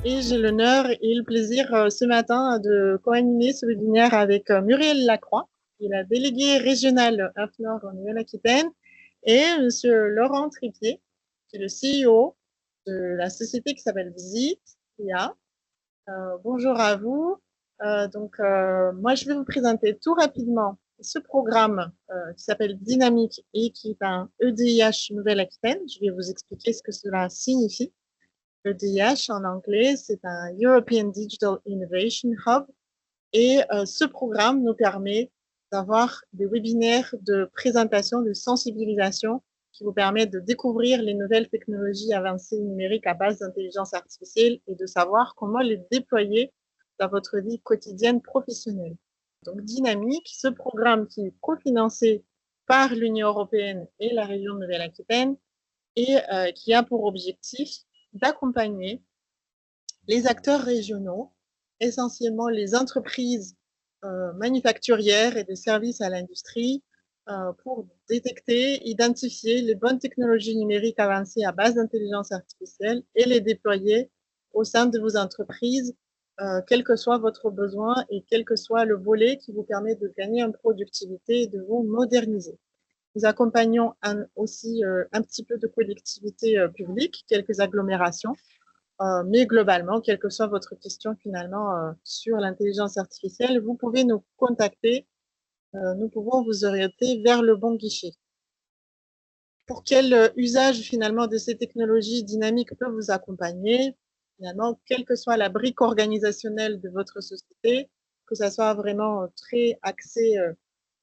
et j'ai l'honneur et le plaisir ce matin de co-animer ce webinaire avec Muriel Lacroix, qui est la déléguée régionale Nord en Nouvelle-Aquitaine, et Monsieur Laurent Tripier, qui est le CEO de la société qui s'appelle Visite IA. Bonjour à vous. Moi, je vais vous présenter tout rapidement ce programme qui s'appelle Dynamique et qui est un EDIH Nouvelle-Aquitaine. Je vais vous expliquer ce que cela signifie. EDIH en anglais, c'est un European Digital Innovation Hub. Et ce programme nous permet d'avoir des webinaires de présentation, de sensibilisation qui vous permettent de découvrir les nouvelles technologies avancées numériques à base d'intelligence artificielle et de savoir comment les déployer dans votre vie quotidienne professionnelle. Donc, Dynamique, ce programme qui est cofinancé par l'Union européenne et la région de Nouvelle-Aquitaine et qui a pour objectif d'accompagner les acteurs régionaux, essentiellement les entreprises manufacturières et de services à l'industrie, pour détecter, identifier les bonnes technologies numériques avancées à base d'intelligence artificielle et les déployer au sein de vos entreprises, quel que soit votre besoin et quel que soit le volet qui vous permet de gagner en productivité et de vous moderniser. Nous accompagnons aussi un petit peu de collectivités publiques, quelques agglomérations, mais globalement, quelle que soit votre question finalement sur l'intelligence artificielle, vous pouvez nous contacter. Nous pouvons vous orienter vers le bon guichet. Pour quel usage finalement de ces technologies dynamiques peut vous accompagner? Finalement, quelle que soit la brique organisationnelle de votre société, que ça soit vraiment très axé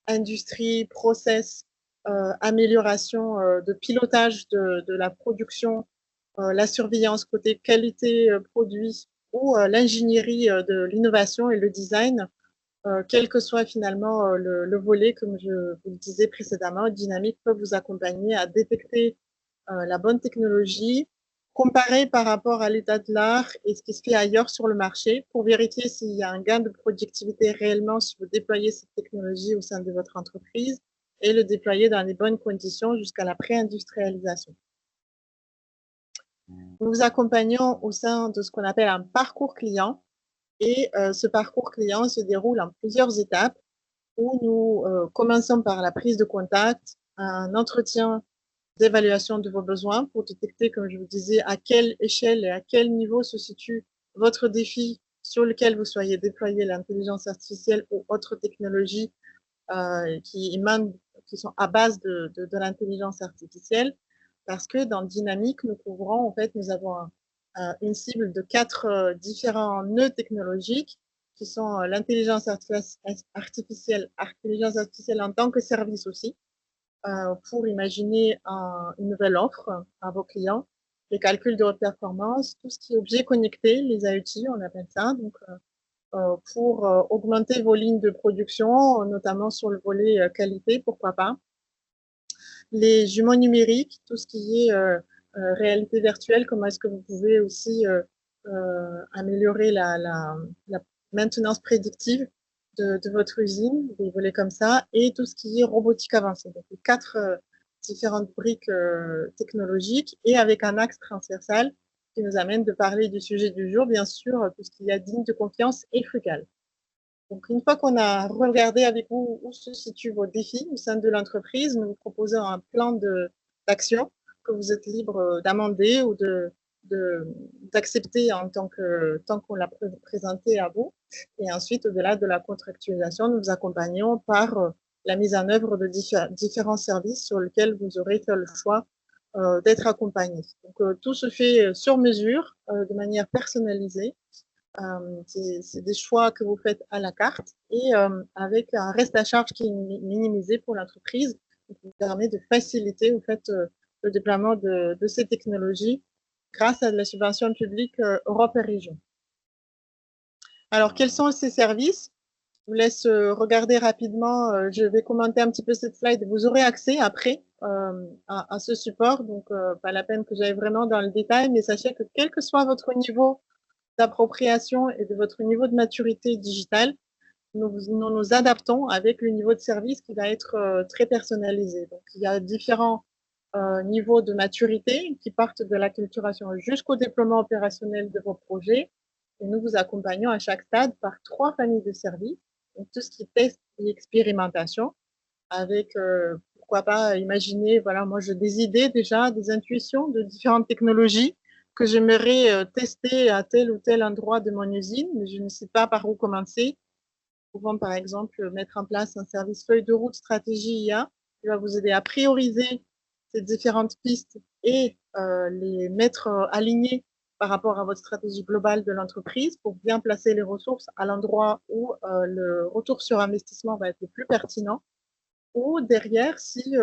industrie, process, amélioration de pilotage de la production, la surveillance côté qualité produit ou l'ingénierie de l'innovation et le design, quel que soit finalement le volet, comme je vous le disais précédemment, Dynamique peut vous accompagner à détecter la bonne technologie, comparer par rapport à l'état de l'art et ce qui se fait ailleurs sur le marché pour vérifier s'il y a un gain de productivité réellement si vous déployez cette technologie au sein de votre entreprise et le déployer dans les bonnes conditions jusqu'à la pré-industrialisation. Nous vous accompagnons au sein de ce qu'on appelle un parcours client et ce parcours client se déroule en plusieurs étapes où nous commençons par la prise de contact, un entretien d'évaluation de vos besoins pour détecter, comme je vous disais, à quelle échelle et à quel niveau se situe votre défi sur lequel vous soyez déployé l'intelligence artificielle ou autres technologies qui sont à base de l'intelligence artificielle. Parce que dans Dynamique, nous couvrons, en fait, nous avons une cible de 4 différents nœuds technologiques qui sont l'intelligence artificielle en tant que service aussi, pour imaginer une nouvelle offre à vos clients, les calculs de haute performance, tout ce qui est objet connecté, les IoT, on appelle ça, donc pour augmenter vos lignes de production, notamment sur le volet qualité, pourquoi pas. Les jumeaux numériques, tout ce qui est réalité virtuelle, comment est-ce que vous pouvez aussi améliorer la maintenance prédictive de votre usine, des volets comme ça, et tout ce qui est robotique avancée. Donc, les 4 différentes briques technologiques et avec un axe transversal qui nous amène de parler du sujet du jour, bien sûr, tout ce qu'il y a digne de confiance et frugal. Donc, une fois qu'on a regardé avec vous où se situent vos défis au sein de l'entreprise, nous vous proposons un plan d'action que vous êtes libre d'amender ou d'accepter en tant qu'on l'a présenté à vous. Et ensuite, au-delà de la contractualisation, nous vous accompagnons par la mise en œuvre de différents services sur lesquels vous aurez fait le choix d'être accompagné. Donc, tout se fait sur mesure, de manière personnalisée. C'est des choix que vous faites à la carte et avec un reste à charge qui est minimisé pour l'entreprise, qui vous permet de faciliter en fait, le déploiement de ces technologies grâce à de la subvention publique Europe et région. Alors, quels sont ces services? Je vous laisse regarder rapidement. Je vais commenter un petit peu cette slide. Vous aurez accès après à ce support, donc pas la peine que j'aille vraiment dans le détail, mais sachez que quel que soit votre niveau d'appropriation et de votre niveau de maturité digitale, nous adaptons avec le niveau de service qui va être très personnalisé. Donc, il y a différents niveau de maturité qui partent de l'acculturation jusqu'au déploiement opérationnel de vos projets. Et nous vous accompagnons à chaque stade par 3 familles de services. Donc, tout ce qui est test et expérimentation avec, pourquoi pas imaginer, voilà, moi j'ai des idées déjà, des intuitions de différentes technologies que j'aimerais tester à tel ou tel endroit de mon usine, mais je ne sais pas par où commencer. Nous pouvons par exemple mettre en place un service feuille de route stratégie IA qui va vous aider à prioriser ces différentes pistes et les mettre alignées par rapport à votre stratégie globale de l'entreprise pour bien placer les ressources à l'endroit où le retour sur investissement va être le plus pertinent. Ou derrière, si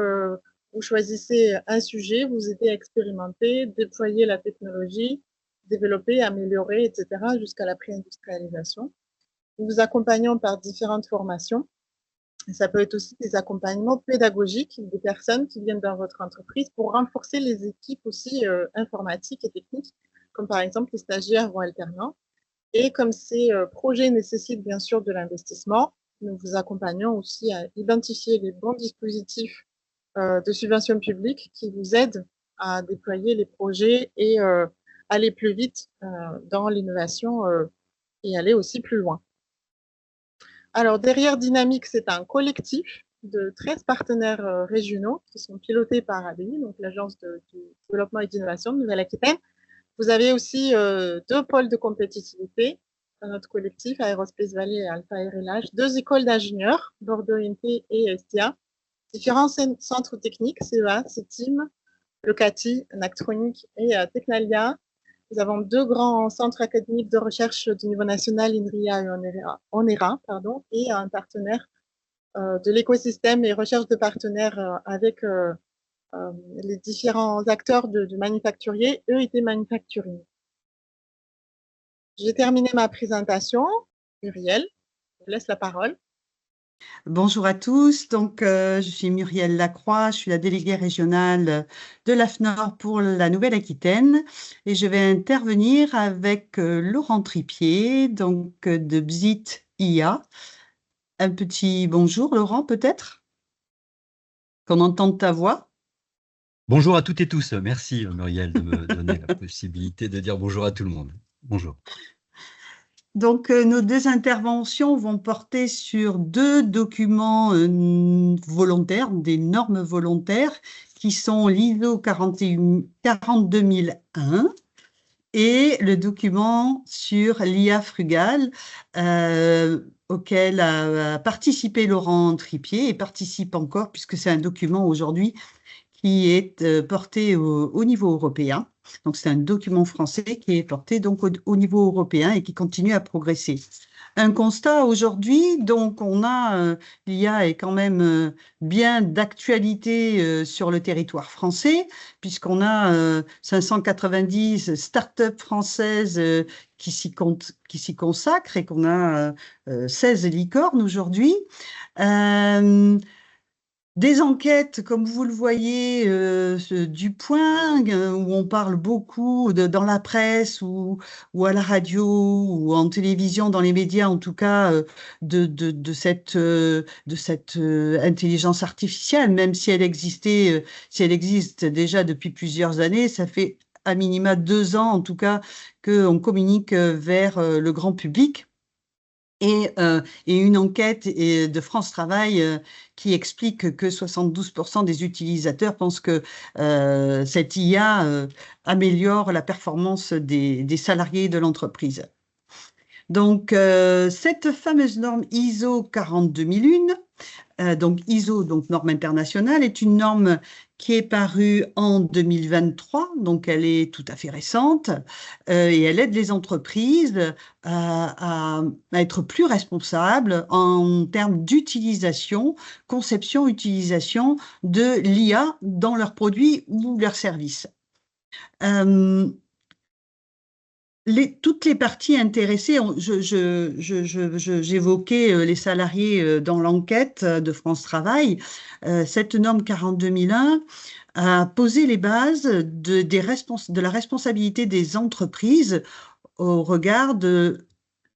vous choisissez un sujet, vous aidez à expérimenter, déployer la technologie, développer, améliorer, etc., jusqu'à la pré-industrialisation. Nous vous accompagnons par différentes formations. Et ça peut être aussi des accompagnements pédagogiques des personnes qui viennent dans votre entreprise pour renforcer les équipes aussi informatiques et techniques, comme par exemple les stagiaires ou alternants. Et comme ces projets nécessitent bien sûr de l'investissement, nous vous accompagnons aussi à identifier les bons dispositifs de subvention publique qui vous aident à déployer les projets et aller plus vite dans l'innovation et aller aussi plus loin. Alors, derrière Dynamique, c'est un collectif de 13 partenaires régionaux qui sont pilotés par ADI, donc l'Agence de développement et d'innovation de Nouvelle-Aquitaine. Vous avez aussi 2 pôles de compétitivité dans notre collectif, Aerospace Valley et Alpha RLH, 2 écoles d'ingénieurs, Bordeaux INP et Estia, différents centres techniques, CEA, CETIM, le CATI, Nactronic et Technalia. Nous avons 2 grands centres académiques de recherche du niveau national, INRIA et ONERA, pardon, et un partenaire de l'écosystème et recherche de partenaires avec les différents acteurs de manufacturiers, EIT Manufacturing. J'ai terminé ma présentation. Muriel, je vous laisse la parole. Bonjour à tous, donc je suis Muriel Lacroix, je suis la déléguée régionale de l'AFNOR pour la Nouvelle-Aquitaine et je vais intervenir avec Laurent Tripier, donc de BZIT IA. Un petit bonjour Laurent peut-être, qu'on entende ta voix. Bonjour à toutes et tous, merci Muriel de me donner la possibilité de dire bonjour à tout le monde. Bonjour. Donc, nos 2 interventions vont porter sur 2 documents volontaires, des normes volontaires, qui sont l'ISO 42001 et le document sur l'IA frugale, auquel a participé Laurent Tripier et participe encore, puisque c'est un document aujourd'hui qui est porté au niveau européen. Donc, c'est un document français qui est porté donc au niveau européen et qui continue à progresser. Un constat aujourd'hui, donc on a, l'IA est quand même bien d'actualité sur le territoire français, puisqu'on a 590 startups françaises qui s'y consacrent et qu'on a 16 licornes aujourd'hui. Des enquêtes, comme vous le voyez, du Point, où on parle beaucoup dans la presse ou à la radio ou en télévision, dans les médias en tout cas, de cette intelligence artificielle, même si elle existait, si elle existe déjà depuis plusieurs années, ça fait à minima 2 ans en tout cas qu'on communique vers le grand public. Et une enquête de France Travail qui explique que 72% des utilisateurs pensent que cette IA améliore la performance des salariés de l'entreprise. Donc, cette fameuse norme ISO 42001, donc ISO, donc norme internationale, est une norme qui est parue en 2023, donc elle est tout à fait récente, et elle aide les entreprises à être plus responsables en termes d'utilisation, conception, utilisation de l'IA dans leurs produits ou leurs services. Toutes les parties intéressées, j'évoquais les salariés dans l'enquête de France Travail. Cette norme 42001 a posé les bases de la responsabilité des entreprises au regard de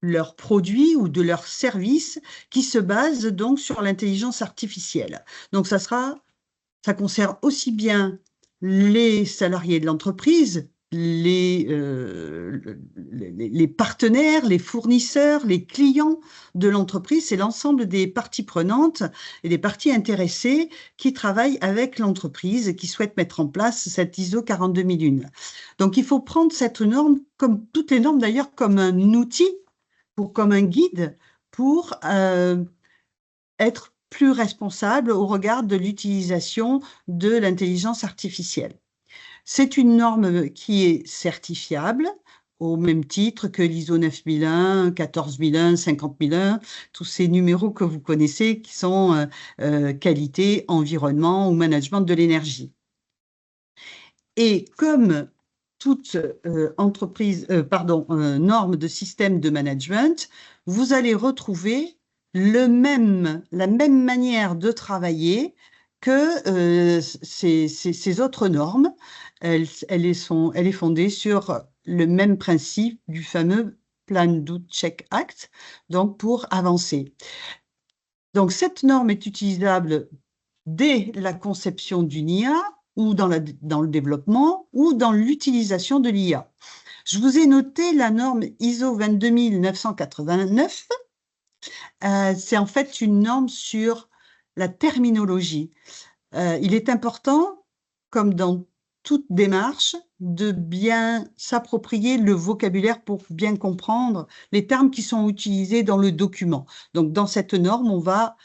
leurs produits ou de leurs services qui se basent donc sur l'intelligence artificielle. Donc ça concerne aussi bien les salariés de l'entreprise, les partenaires, les fournisseurs, les clients de l'entreprise, c'est l'ensemble des parties prenantes et des parties intéressées qui travaillent avec l'entreprise et qui souhaitent mettre en place cette ISO 42001. Donc, il faut prendre cette norme, comme toutes les normes d'ailleurs, comme un outil, comme un guide pour être plus responsable au regard de l'utilisation de l'intelligence artificielle. C'est une norme qui est certifiable au même titre que l'ISO 9001, 14001, 50001, tous ces numéros que vous connaissez qui sont qualité, environnement ou management de l'énergie. Et comme toute norme de système de management, vous allez retrouver la même manière de travailler que ces autres normes. Elle est fondée sur le même principe du fameux Plan Do Check Act, donc pour avancer. Donc cette norme est utilisable dès la conception d'une IA, ou dans le développement, ou dans l'utilisation de l'IA. Je vous ai noté la norme ISO 22989. C'est en fait une norme sur la terminologie. Il est important, comme dans toute démarche, de bien s'approprier le vocabulaire pour bien comprendre les termes qui sont utilisés dans le document. Donc, dans cette norme, on va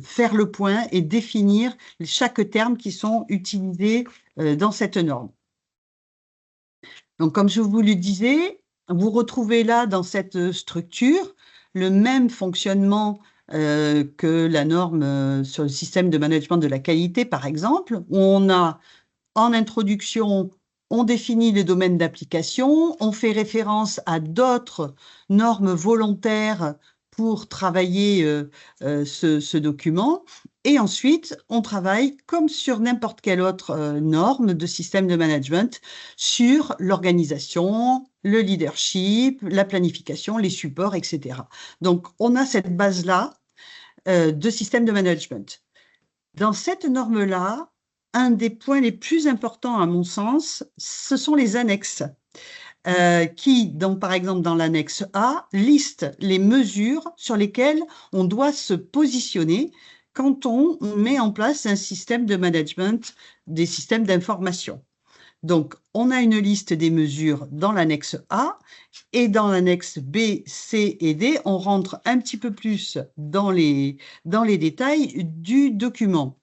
faire le point et définir chaque terme qui sont utilisés dans cette norme. Donc, comme je vous le disais, vous retrouvez là, dans cette structure, le même fonctionnement que la norme sur le système de management de la qualité, par exemple, où on a, en introduction, on définit les domaines d'application, on fait référence à d'autres normes volontaires pour travailler ce document. Et ensuite, on travaille, comme sur n'importe quelle autre norme de système de management, sur l'organisation, le leadership, la planification, les supports, etc. Donc, on a cette base-là de système de management. Dans cette norme-là, un des points les plus importants, à mon sens, ce sont les annexes. Qui, donc, par exemple, dans l'annexe A, liste les mesures sur lesquelles on doit se positionner quand on met en place un système de management des systèmes d'information. Donc, on a une liste des mesures dans l'annexe A, et dans l'annexe B, C et D, on rentre un petit peu plus dans les détails du document.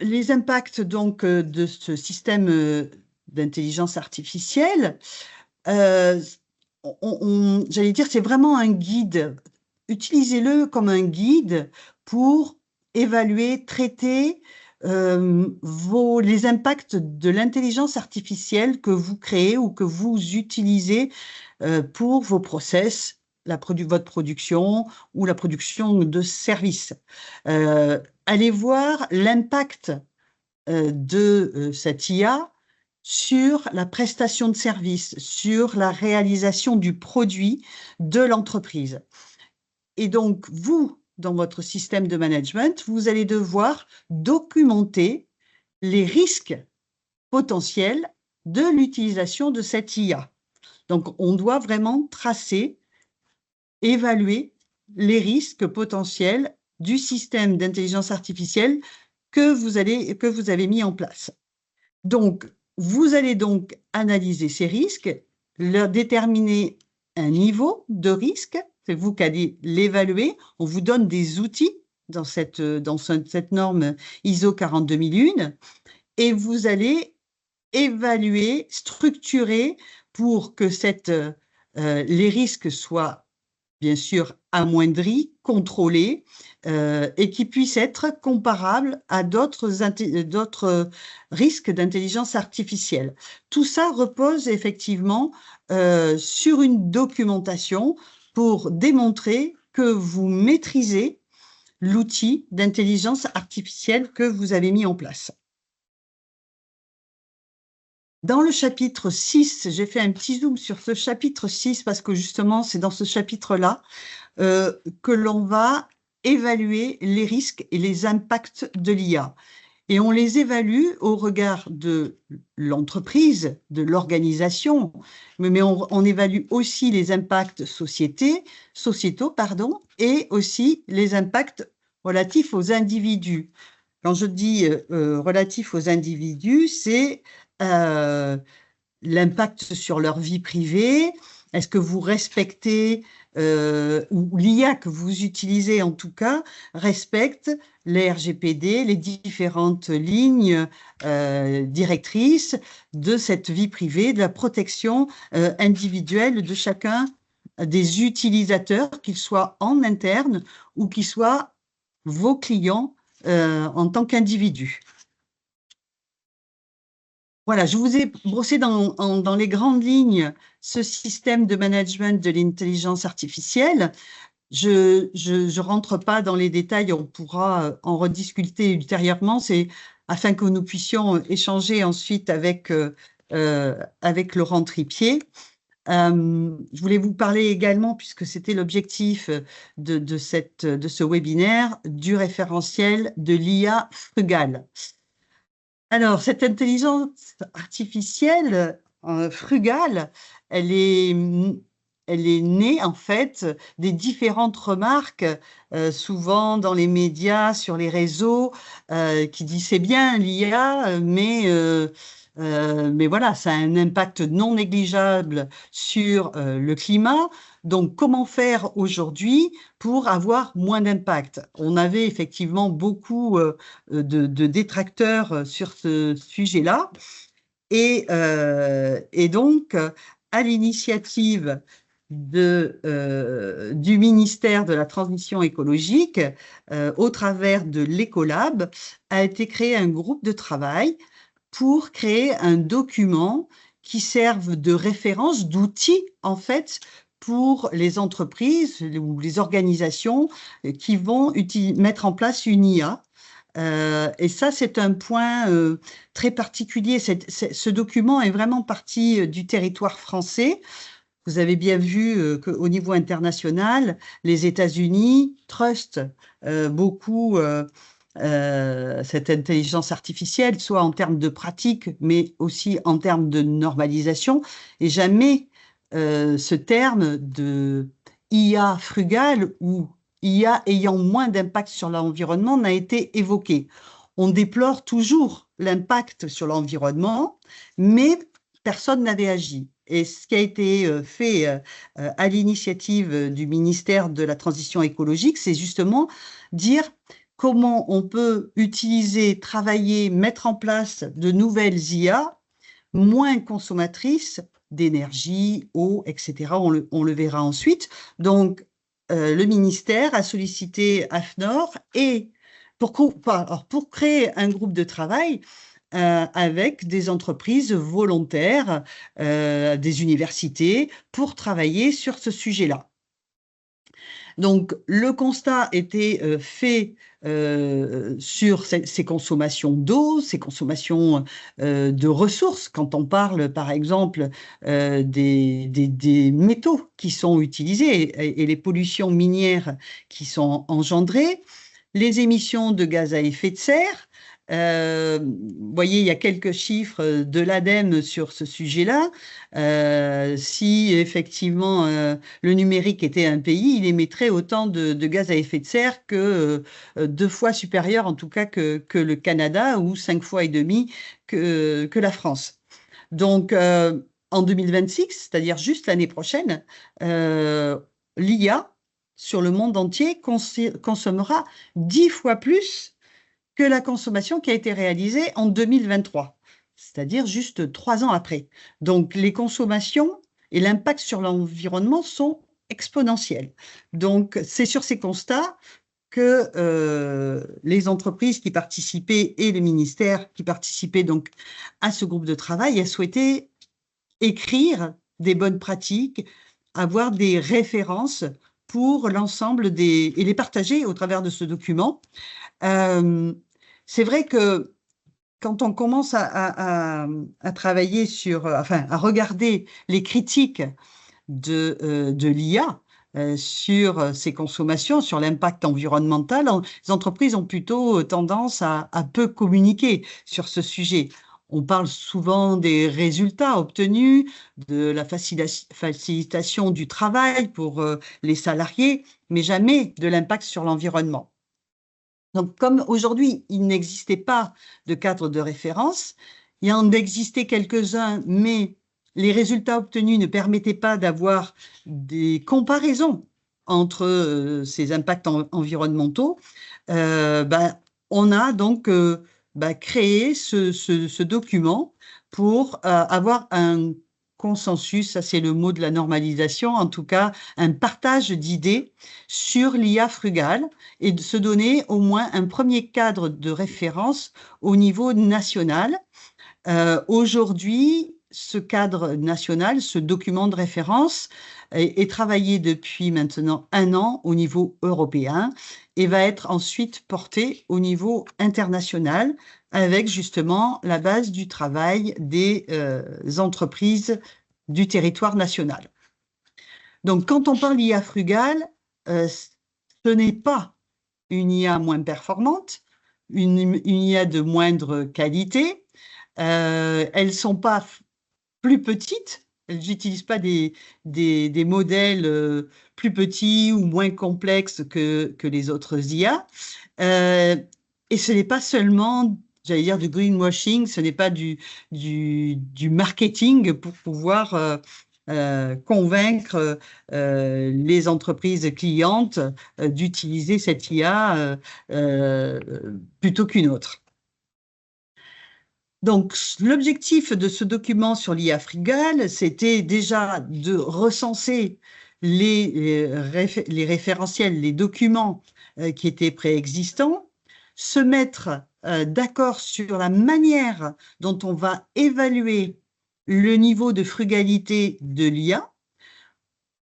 Les impacts donc de ce système d'intelligence artificielle, j'allais dire, c'est vraiment un guide. Utilisez-le comme un guide pour évaluer, traiter les impacts de l'intelligence artificielle que vous créez ou que vous utilisez pour vos process, votre production ou la production de services. Allez voir l'impact de cette IA sur la prestation de service, sur la réalisation du produit de l'entreprise. Et donc, vous, dans votre système de management, vous allez devoir documenter les risques potentiels de l'utilisation de cette IA. Donc, on doit vraiment tracer, évaluer les risques potentiels du système d'intelligence artificielle que vous avez mis en place. Donc, vous allez donc analyser ces risques, leur déterminer un niveau de risque, c'est vous qui allez l'évaluer. On vous donne des outils dans cette norme ISO 42001 et vous allez évaluer, structurer pour que les risques soient bien sûr amoindris, contrôlés et qui puissent être comparables à d'autres risques d'intelligence artificielle. Tout ça repose effectivement sur une documentation pour démontrer que vous maîtrisez l'outil d'intelligence artificielle que vous avez mis en place. Dans le chapitre 6, j'ai fait un petit zoom sur ce chapitre 6 parce que justement, c'est dans ce chapitre-là que l'on va évaluer les risques et les impacts de l'IA. Et on les évalue au regard de l'entreprise, de l'organisation, mais on évalue aussi les impacts sociétaux, et aussi les impacts relatifs aux individus. Quand je dis relatifs aux individus, c'est l'impact sur leur vie privée. Est-ce que vous respectez, ou l'IA que vous utilisez en tout cas, respecte les RGPD, les différentes lignes directrices de cette vie privée, de la protection individuelle de chacun des utilisateurs, qu'ils soient en interne ou qu'ils soient vos clients en tant qu'individus. Voilà, je vous ai brossé dans les grandes lignes ce système de management de l'intelligence artificielle. Je ne rentre pas dans les détails, on pourra en rediscuter ultérieurement, c'est afin que nous puissions échanger ensuite avec Laurent Tripier. Je voulais vous parler également, puisque c'était l'objectif de ce webinaire, du référentiel de l'IA frugale. Alors, cette intelligence artificielle frugale, elle est née en fait des différentes remarques, souvent dans les médias, sur les réseaux, qui disent c'est bien l'IA, mais voilà, ça a un impact non négligeable sur le climat. Donc, comment faire aujourd'hui pour avoir moins d'impact? On avait effectivement beaucoup de détracteurs sur ce sujet-là. Et donc, à l'initiative du ministère de la Transition écologique, au travers de l'Ecolab, a été créé un groupe de travail pour créer un document qui serve de référence, d'outil, en fait, pour les entreprises ou les organisations qui vont mettre en place une IA. Et ça, c'est un point très particulier. Ce document est vraiment parti du territoire français. Vous avez bien vu qu'au niveau international, les États-Unis trustent beaucoup cette intelligence artificielle, soit en termes de pratique, mais aussi en termes de normalisation. Et jamais ce terme de IA frugale ou IA ayant moins d'impact sur l'environnement n'a été évoqué. On déplore toujours l'impact sur l'environnement, mais personne n'avait agi. Et ce qui a été fait à l'initiative du ministère de la Transition écologique, c'est justement dire comment on peut utiliser, travailler, mettre en place de nouvelles IA moins consommatrices d'énergie, eau, etc. On le verra ensuite. Donc, le ministère a sollicité AFNOR et pour créer un groupe de travail avec des entreprises volontaires, des universités, pour travailler sur ce sujet-là. Donc, le constat était fait sur ces consommations d'eau, ces consommations de ressources, quand on parle, par exemple, des métaux qui sont utilisés et les pollutions minières qui sont engendrées, les émissions de gaz à effet de serre. Vous voyez, il y a quelques chiffres de l'ADEME sur ce sujet-là. Si effectivement le numérique était un pays, il émettrait autant de gaz à effet de serre que 2 fois supérieur, en tout cas, que le Canada, ou 5 fois et demi que la France. Donc, en 2026, c'est-à-dire juste l'année prochaine, l'IA sur le monde entier consommera 10 fois plus que la consommation qui a été réalisée en 2023, c'est-à-dire juste 3 ans après. Donc, les consommations et l'impact sur l'environnement sont exponentiels. Donc, c'est sur ces constats que les entreprises qui participaient et le ministère qui participait donc à ce groupe de travail a souhaité écrire des bonnes pratiques, avoir des références pour l'ensemble et les partager au travers de ce document. C'est vrai que quand on commence à travailler sur, à regarder les critiques de l'IA, sur ces consommations, sur l'impact environnemental, les entreprises ont plutôt tendance à peu communiquer sur ce sujet. On parle souvent des résultats obtenus, de la facilitation du travail pour les salariés, mais jamais de l'impact sur l'environnement. Donc, comme aujourd'hui, il n'existait pas de cadre de référence, il y en existait quelques-uns, mais les résultats obtenus ne permettaient pas d'avoir des comparaisons entre ces impacts environnementaux. On a donc créé ce document pour avoir un consensus, ça c'est le mot de la normalisation, en tout cas un partage d'idées sur l'IA frugale et de se donner au moins un premier cadre de référence au niveau national. Aujourd'hui, ce cadre national, ce document de référence est travaillé depuis maintenant 1 an au niveau européen et va être ensuite porté au niveau international avec justement la base du travail des entreprises du territoire national. Donc, quand on parle d'IA frugale, ce n'est pas une IA moins performante, une IA de moindre qualité. Elles ne sont pas plus petites, elles n'utilisent pas des modèles plus petits ou moins complexes que les autres IA. Et ce n'est pas seulement, j'allais dire, du greenwashing, ce n'est pas du marketing pour pouvoir convaincre les entreprises clientes d'utiliser cette IA plutôt qu'une autre. Donc, l'objectif de ce document sur l'IA frugale, c'était déjà de recenser les référentiels, les documents qui étaient préexistants, se mettre d'accord sur la manière dont on va évaluer le niveau de frugalité de l'IA,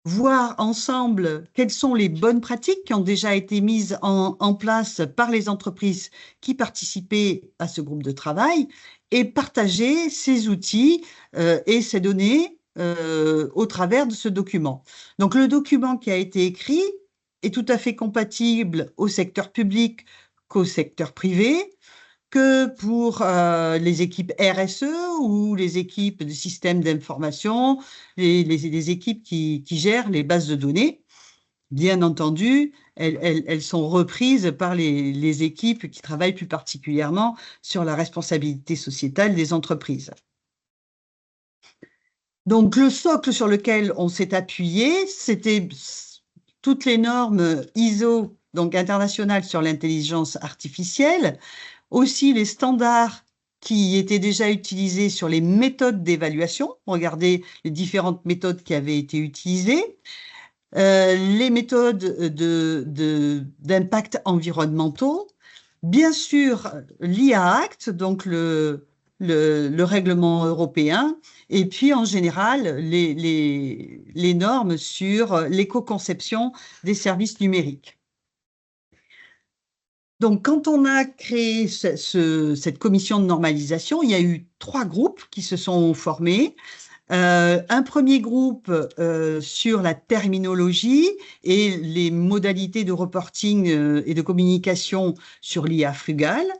voir ensemble quelles sont les bonnes pratiques qui ont déjà été mises en place par les entreprises qui participaient à ce groupe de travail et partager ces outils et ces données au travers de ce document. Donc, le document qui a été écrit est tout à fait compatible au secteur public qu'au secteur privé, que pour les équipes RSE ou les équipes de systèmes d'information, les équipes qui gèrent les bases de données. Bien entendu, elles sont reprises par les équipes qui travaillent plus particulièrement sur la responsabilité sociétale des entreprises. Donc, le socle sur lequel on s'est appuyé, c'était toutes les normes ISO, donc internationales sur l'intelligence artificielle, aussi les standards qui étaient déjà utilisés sur les méthodes d'évaluation. Regardez les différentes méthodes qui avaient été utilisées. Les méthodes d'impact environnementaux, bien sûr l'IA Act, donc le règlement européen, et puis en général les normes sur l'éco-conception des services numériques. Donc, quand on a créé cette commission de normalisation, il y a eu 3 groupes qui se sont formés. Un premier groupe sur la terminologie et les modalités de reporting et de communication sur l'IA frugale.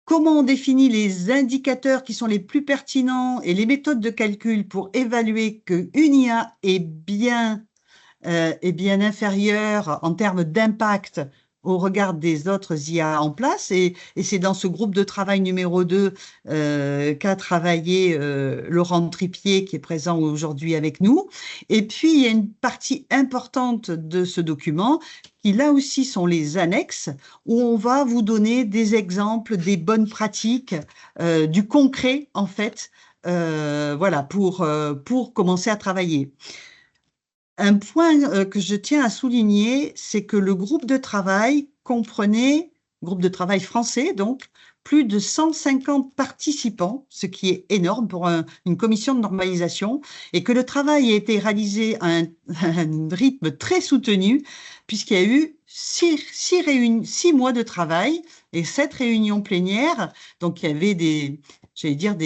Comment on définit les indicateurs qui sont les plus pertinents et les méthodes de calcul pour évaluer qu'une IA est bien inférieure en termes d'impact au regard des autres IA en place, et c'est dans ce groupe de travail numéro 2 qu'a travaillé Laurent Tripier, qui est présent aujourd'hui avec nous. Et puis, il y a une partie importante de ce document qui, là aussi, sont les annexes, où on va vous donner des exemples, des bonnes pratiques, du concret, en fait, voilà, pour commencer à travailler. Un point que je tiens à souligner, c'est que le groupe de travail comprenait, groupe de travail français, donc, plus de 150 participants, ce qui est énorme pour une commission de normalisation, et que le travail a été réalisé à un rythme très soutenu, puisqu'il y a eu 6 mois de travail et 7 réunions plénières. Donc, il y avait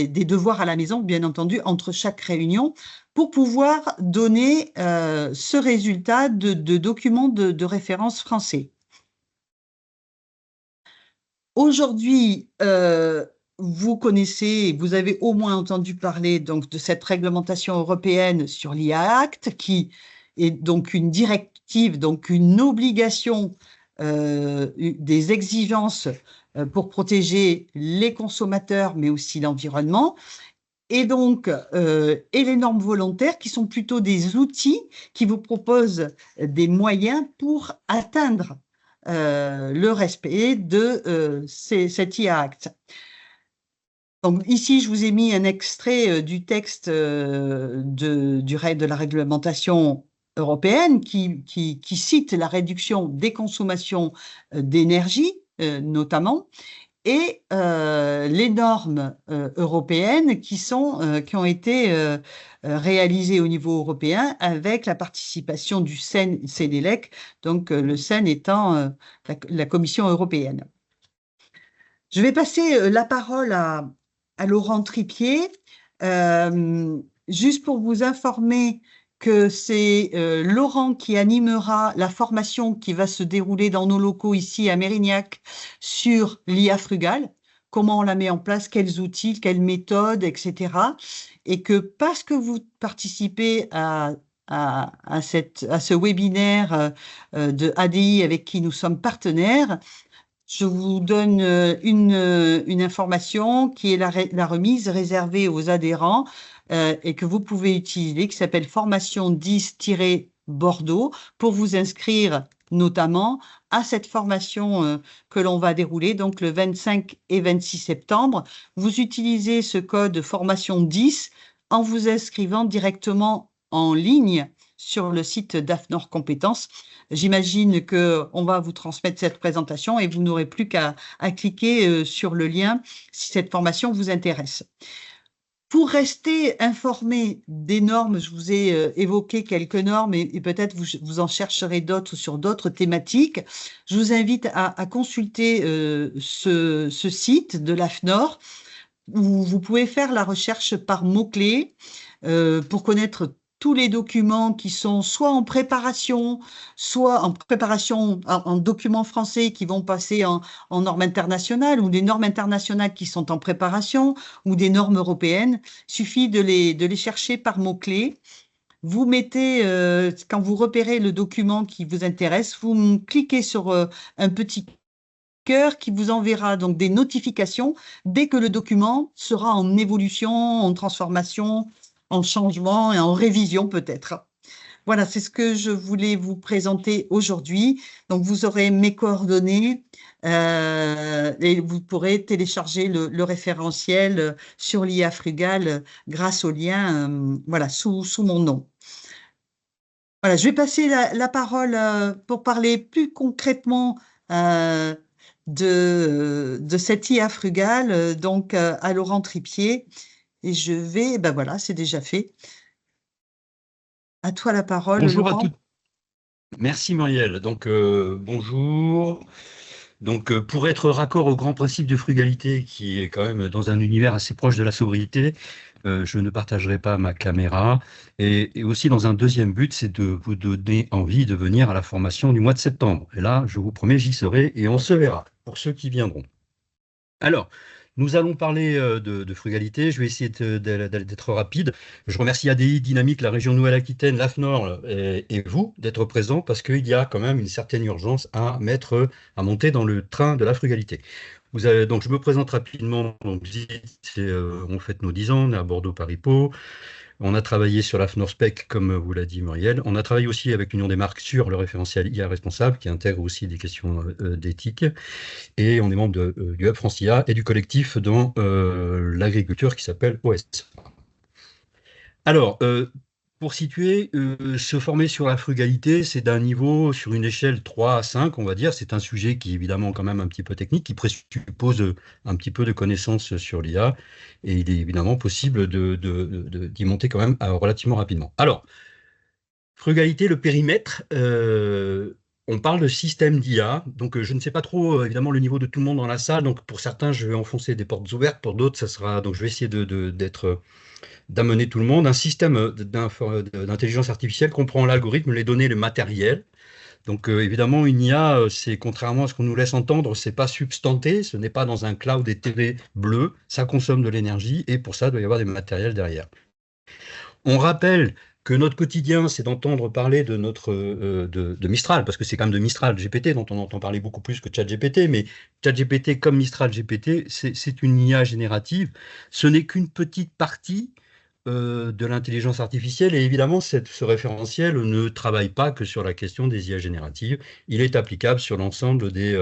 des devoirs à la maison, bien entendu, entre chaque réunion, pour pouvoir donner ce résultat de documents de référence français. Aujourd'hui, vous connaissez, vous avez au moins entendu parler donc de cette réglementation européenne sur l'IA Act, qui est donc une directive, donc une obligation, des exigences pour protéger les consommateurs, mais aussi l'environnement. Et donc, et les normes volontaires qui sont plutôt des outils qui vous proposent des moyens pour atteindre le respect de cet IA Act. Donc ici, je vous ai mis un extrait du texte de la réglementation européenne qui cite la réduction des consommations d'énergie, notamment, et les normes européennes qui ont été réalisées au niveau européen avec la participation du CNELEC, donc le CEN étant la Commission européenne. Je vais passer la parole à Laurent Tripier, juste pour vous informer que c'est Laurent qui animera la formation qui va se dérouler dans nos locaux ici à Mérignac sur l'IA frugale, comment on la met en place, quels outils, quelles méthodes, etc. Et que parce que vous participez à ce webinaire de ADI avec qui nous sommes partenaires, je vous donne une information qui est la remise réservée aux adhérents et que vous pouvez utiliser, qui s'appelle Formation 10-Bordeaux, pour vous inscrire notamment à cette formation que l'on va dérouler, donc le 25 et 26 septembre. Vous utilisez ce code Formation 10 en vous inscrivant directement en ligne sur le site d'AFNOR Compétences. J'imagine qu'on va vous transmettre cette présentation et vous n'aurez plus qu'à cliquer sur le lien si cette formation vous intéresse. Pour rester informé des normes, je vous ai évoqué quelques normes et peut-être vous en chercherez d'autres sur d'autres thématiques. Je vous invite à consulter ce site de l'AFNOR où vous pouvez faire la recherche par mots-clés pour connaître tous les documents qui sont soit en préparation en documents français qui vont passer en normes internationales ou des normes internationales qui sont en préparation ou des normes européennes. Il suffit de les chercher par mots-clés. Vous mettez, quand vous repérez le document qui vous intéresse, vous cliquez sur un petit cœur qui vous enverra donc des notifications dès que le document sera en évolution, en transformation, en changement et en révision peut-être. Voilà, c'est ce que je voulais vous présenter aujourd'hui. Donc, vous aurez mes coordonnées et vous pourrez télécharger le référentiel sur l'IA frugale grâce au lien voilà, sous mon nom. Voilà, je vais passer la parole pour parler plus concrètement de cette IA frugale, donc à Laurent Tripier. Et je vais, ben voilà, c'est déjà fait. À toi la parole, Bonjour Laurent. à tous. Merci Muriel. Donc bonjour. Donc pour être raccord au grand principe de frugalité, qui est quand même dans un univers assez proche de la sobriété, je ne partagerai pas ma caméra. Et aussi dans un deuxième but, c'est de vous donner envie de venir à la formation du mois de septembre. Et là, je vous promets, j'y serai et on se verra pour ceux qui viendront. Alors, nous allons parler de frugalité. Je vais essayer d'être rapide. Je remercie ADI, Dynamique, la région Nouvelle-Aquitaine, l'AFNOR et vous d'être présents parce qu'il y a quand même une certaine urgence à monter dans le train de la frugalité. Donc, je me présente rapidement. Donc, on fête nos 10 ans, on est à Bordeaux-Paris-Pau. On a travaillé sur la FNORSPEC, comme vous l'a dit Muriel. On a travaillé aussi avec l'Union des marques sur le référentiel IA responsable, qui intègre aussi des questions d'éthique. Et on est membre du Hub France IA et du collectif dans l'agriculture qui s'appelle OS. Alors, pour situer, se former sur la frugalité, c'est d'un niveau sur une échelle 3 à 5, on va dire. C'est un sujet qui est évidemment quand même un petit peu technique, qui présuppose un petit peu de connaissances sur l'IA. Et il est évidemment possible d'y monter quand même relativement rapidement. Alors, frugalité, le périmètre, on parle de système d'IA, donc je ne sais pas trop évidemment le niveau de tout le monde dans la salle, donc pour certains je vais enfoncer des portes ouvertes, pour d'autres ça sera, donc je vais essayer d'amener tout le monde. Un système d'intelligence artificielle comprend l'algorithme, les données, le matériel. Donc évidemment une IA, c'est contrairement à ce qu'on nous laisse entendre, c'est pas substanté, ce n'est pas dans un cloud éthéré bleu, ça consomme de l'énergie et pour ça il doit y avoir des matériels derrière. On rappelle que notre quotidien, c'est d'entendre parler de Mistral, parce que c'est quand même de Mistral GPT dont on entend parler beaucoup plus que ChatGPT, mais ChatGPT comme Mistral GPT, c'est une IA générative. Ce n'est qu'une petite partie de l'intelligence artificielle, et évidemment, ce référentiel ne travaille pas que sur la question des IA génératives. Il est applicable sur l'ensemble des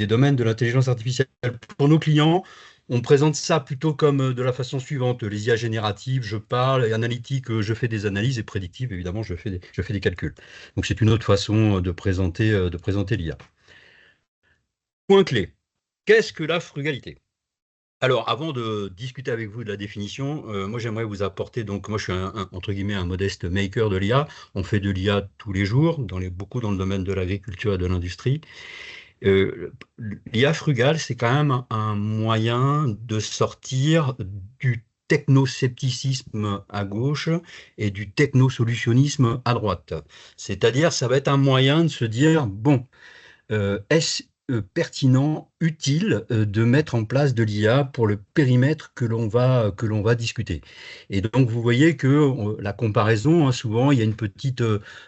domaines de l'intelligence artificielle. Pour nos clients, on présente ça plutôt comme de la façon suivante. Les IA génératives, je parle, et analytique, je fais des analyses, et prédictives, évidemment, je fais des calculs. Donc c'est une autre façon de présenter l'IA. Point clé. Qu'est-ce que la frugalité? Alors, avant de discuter avec vous de la définition, moi j'aimerais vous apporter, donc moi je suis entre guillemets un modeste maker de l'IA. On fait de l'IA tous les jours, beaucoup dans le domaine de l'agriculture et de l'industrie. L'IA frugale, c'est quand même un moyen de sortir du technoscepticisme à gauche et du technosolutionnisme à droite. C'est-à-dire, ça va être un moyen de se dire, bon, est-ce pertinent, utile de mettre en place de l'IA pour le périmètre que l'on va discuter. Et donc vous voyez que la comparaison, hein, souvent il y a une petite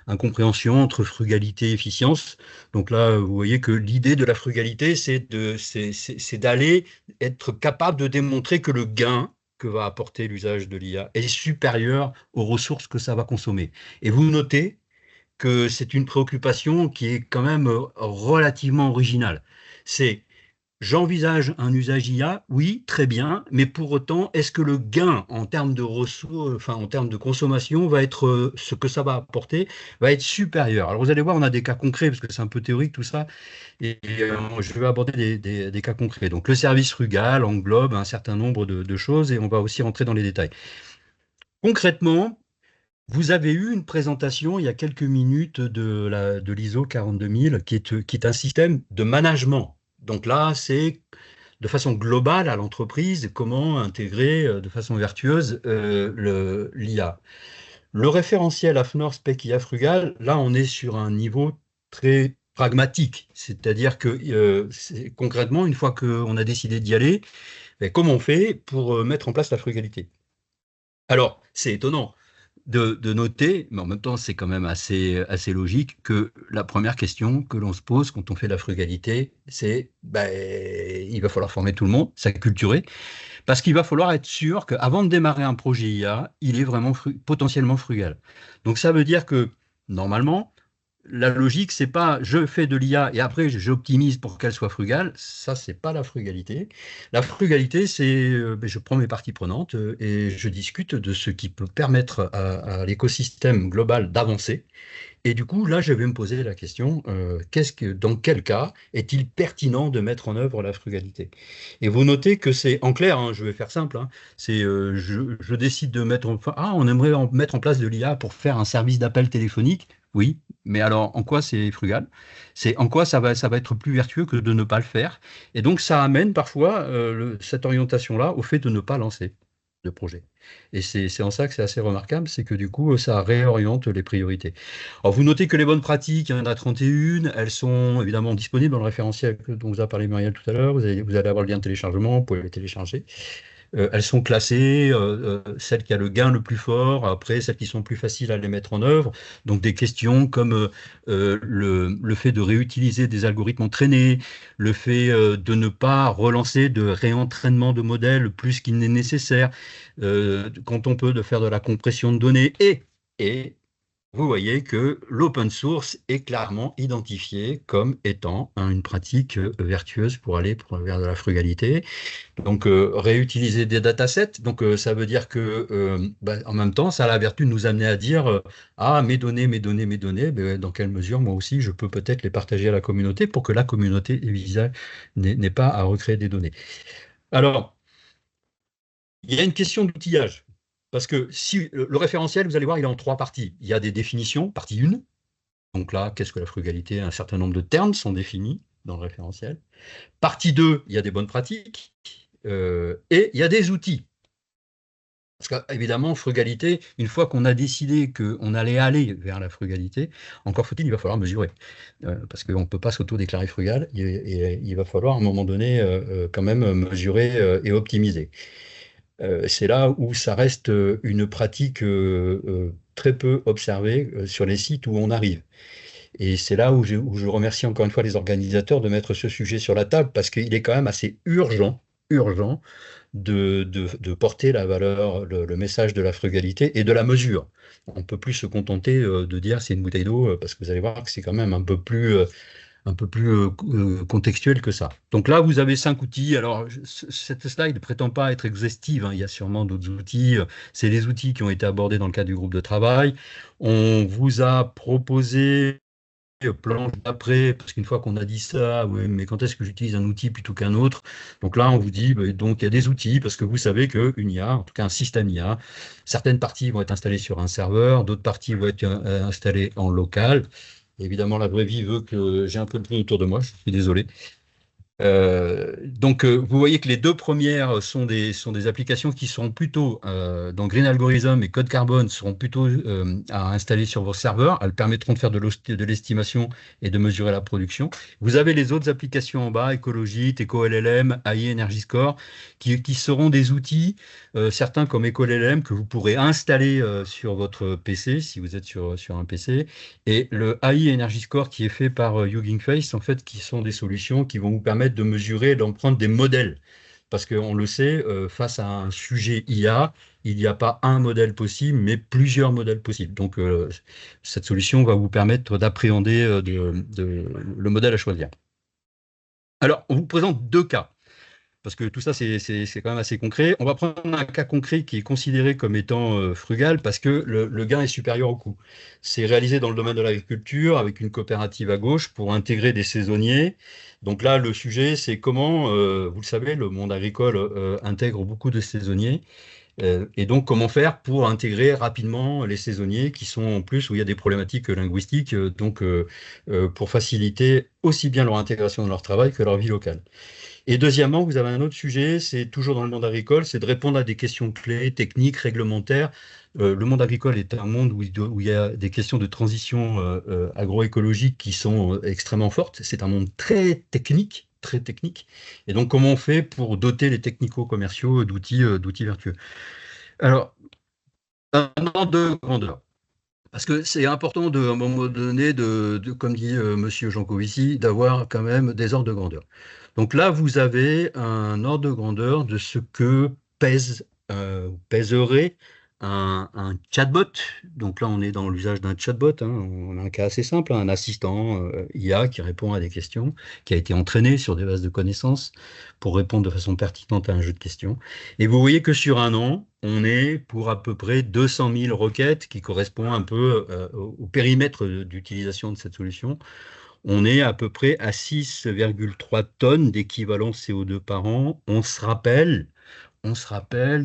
incompréhension entre frugalité et efficience. Donc là vous voyez que l'idée de la frugalité c'est d'aller être capable de démontrer que le gain que va apporter l'usage de l'IA est supérieur aux ressources que ça va consommer. Et vous notez que c'est une préoccupation qui est quand même relativement originale. C'est j'envisage un usage IA, oui, très bien, mais pour autant, est-ce que le gain en termes de ressources, enfin en termes de consommation, va être ce que ça va apporter, va être supérieur. Alors vous allez voir, on a des cas concrets, parce que c'est un peu théorique tout ça, et je vais aborder des cas concrets. Donc le service frugal englobe un certain nombre de choses, et on va aussi rentrer dans les détails. Concrètement, vous avez eu une présentation il y a quelques minutes de l'ISO 42000 qui est un système de management. Donc là, c'est de façon globale à l'entreprise comment intégrer de façon vertueuse l'IA. Le référentiel AFNOR Spec IA Frugal, là, on est sur un niveau très pragmatique. C'est-à-dire que concrètement, une fois qu'on a décidé d'y aller, ben, comment on fait pour mettre en place la frugalité? Alors, c'est étonnant de noter, mais en même temps, c'est quand même assez logique, que la première question que l'on se pose quand on fait la frugalité, c'est il va falloir former tout le monde, s'acculturer, parce qu'il va falloir être sûr qu'avant de démarrer un projet IA, il est vraiment potentiellement frugal. Donc ça veut dire que, normalement, la logique, c'est pas je fais de l'IA et après j'optimise pour qu'elle soit frugale. Ça, c'est pas la frugalité. La frugalité, c'est je prends mes parties prenantes et je discute de ce qui peut permettre à l'écosystème global d'avancer. Et du coup, là, je vais me poser la question dans quel cas est-il pertinent de mettre en œuvre la frugalité? Et vous notez que c'est en clair, hein, je vais faire simple, hein, c'est je décide de on aimerait mettre en place de l'IA pour faire un service d'appel téléphonique. Oui, mais alors en quoi c'est frugal? C'est en quoi ça va être plus vertueux que de ne pas le faire? Et donc ça amène parfois cette orientation-là au fait de ne pas lancer de projet. Et c'est en ça que c'est assez remarquable, c'est que du coup, ça réoriente les priorités. Alors, vous notez que les bonnes pratiques, il y en a 31, elles sont évidemment disponibles dans le référentiel dont vous a parlé Muriel tout à l'heure. Vous allez avoir le lien de téléchargement, vous pouvez les télécharger. Elles sont classées, celles qui ont le gain le plus fort, après celles qui sont plus faciles à les mettre en œuvre. Donc des questions comme le fait de réutiliser des algorithmes entraînés, le fait de ne pas relancer de réentraînement de modèles plus qu'il n'est nécessaire, quand on peut de faire de la compression de données et vous voyez que l'open source est clairement identifié comme étant une pratique vertueuse pour aller vers de la frugalité. Donc, réutiliser des datasets, donc ça veut dire que, en même temps, ça a la vertu de nous amener à dire ah, mes données, dans quelle mesure, moi aussi, je peux peut-être les partager à la communauté pour que la communauté n'ait pas à recréer des données. Alors, il y a une question d'outillage. Parce que si le référentiel, vous allez voir, il est en 3 parties. Il y a des définitions, partie 1, Donc là, qu'est-ce que la frugalité? Un certain nombre de termes sont définis dans le référentiel. Partie 2, il y a des bonnes pratiques et il y a des outils. Parce qu'évidemment, frugalité, une fois qu'on a décidé qu'on allait aller vers la frugalité, encore faut-il, il va falloir mesurer. Parce qu'on ne peut pas s'auto-déclarer frugal, il va falloir à un moment donné quand même mesurer et optimiser. C'est là où ça reste une pratique très peu observée sur les sites où on arrive. Et c'est là où je remercie encore une fois les organisateurs de mettre ce sujet sur la table, parce qu'il est quand même assez urgent de porter la valeur, le message de la frugalité et de la mesure. On ne peut plus se contenter de dire c'est une bouteille d'eau, parce que vous allez voir que c'est quand même un peu plus contextuel que ça. Donc là, vous avez 5 outils. Alors, cette slide ne prétend pas être exhaustive, hein. Il y a sûrement d'autres outils. C'est les outils qui ont été abordés dans le cadre du groupe de travail. On vous a proposé planche d'après, parce qu'une fois qu'on a dit ça, ouais, mais quand est-ce que j'utilise un outil plutôt qu'un autre? Donc là, on vous dit, bah, donc il y a des outils, parce que vous savez qu'une IA, en tout cas un système IA, certaines parties vont être installées sur un serveur, d'autres parties vont être installées en local. Évidemment, la vraie vie veut que j'ai un peu de bruit autour de moi, je suis désolé. Donc, vous voyez que les deux premières sont des applications qui sont plutôt, dans Green Algorithm et Code Carbone, seront plutôt à installer sur vos serveurs. Elles permettront de faire de l'estimation et de mesurer la production. Vous avez les autres applications en bas, Ecologit, EcoLLM, AI Energy Score, qui seront des outils, certains comme EcoLLM, que vous pourrez installer sur votre PC, si vous êtes sur un PC, et le AI Energy Score qui est fait par Hugging Face, en fait, qui sont des solutions qui vont vous permettre de mesurer, d'en des modèles. Parce qu'on le sait, face à un sujet IA, il n'y a pas un modèle possible, mais plusieurs modèles possibles. Donc, cette solution va vous permettre d'appréhender le modèle à choisir. Alors, on vous présente 2 cas, parce que tout ça, c'est quand même assez concret. On va prendre un cas concret qui est considéré comme étant frugal, parce que le gain est supérieur au coût. C'est réalisé dans le domaine de l'agriculture, avec une coopérative à gauche, pour intégrer des saisonniers. Donc là, le sujet, c'est comment, vous le savez, le monde agricole intègre beaucoup de saisonniers. Et donc, comment faire pour intégrer rapidement les saisonniers qui sont en plus où il y a des problématiques linguistiques, pour faciliter aussi bien leur intégration dans leur travail que leur vie locale. Et deuxièmement, vous avez un autre sujet, c'est toujours dans le monde agricole, c'est de répondre à des questions clés, techniques, réglementaires. Le monde agricole est un monde où il y a des questions de transition agroécologique qui sont extrêmement fortes. C'est un monde très technique, très technique. Et donc, comment on fait pour doter les technico-commerciaux d'outils vertueux? Alors, un ordre de grandeur. Parce que c'est important, à un moment donné, comme dit Monsieur Jancovici, d'avoir quand même des ordres de grandeur. Donc là, vous avez un ordre de grandeur de ce que pèserait un chatbot. Donc là, on est dans l'usage d'un chatbot, hein. On a un cas assez simple, hein, un assistant IA qui répond à des questions, qui a été entraîné sur des bases de connaissances pour répondre de façon pertinente à un jeu de questions. Et vous voyez que sur un an, on est pour à peu près 200 000 requêtes, qui correspond un peu au périmètre d'utilisation de cette solution. On est à peu près à 6,3 tonnes d'équivalent CO2 par an. On se rappelle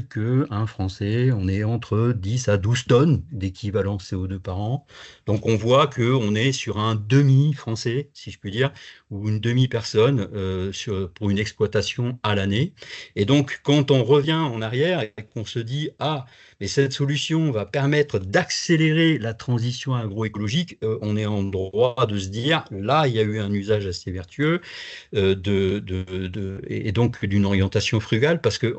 qu'un Français, on est entre 10 à 12 tonnes d'équivalent CO2 par an. Donc on voit qu'on est sur un demi-Français, si je puis dire, ou une demi-personne pour une exploitation à l'année. Et donc quand on revient en arrière et qu'on se dit « Ah, mais cette solution va permettre d'accélérer la transition agroécologique », on est en droit de se dire « Là, il y a eu un usage assez vertueux et donc d'une orientation frugale, parce que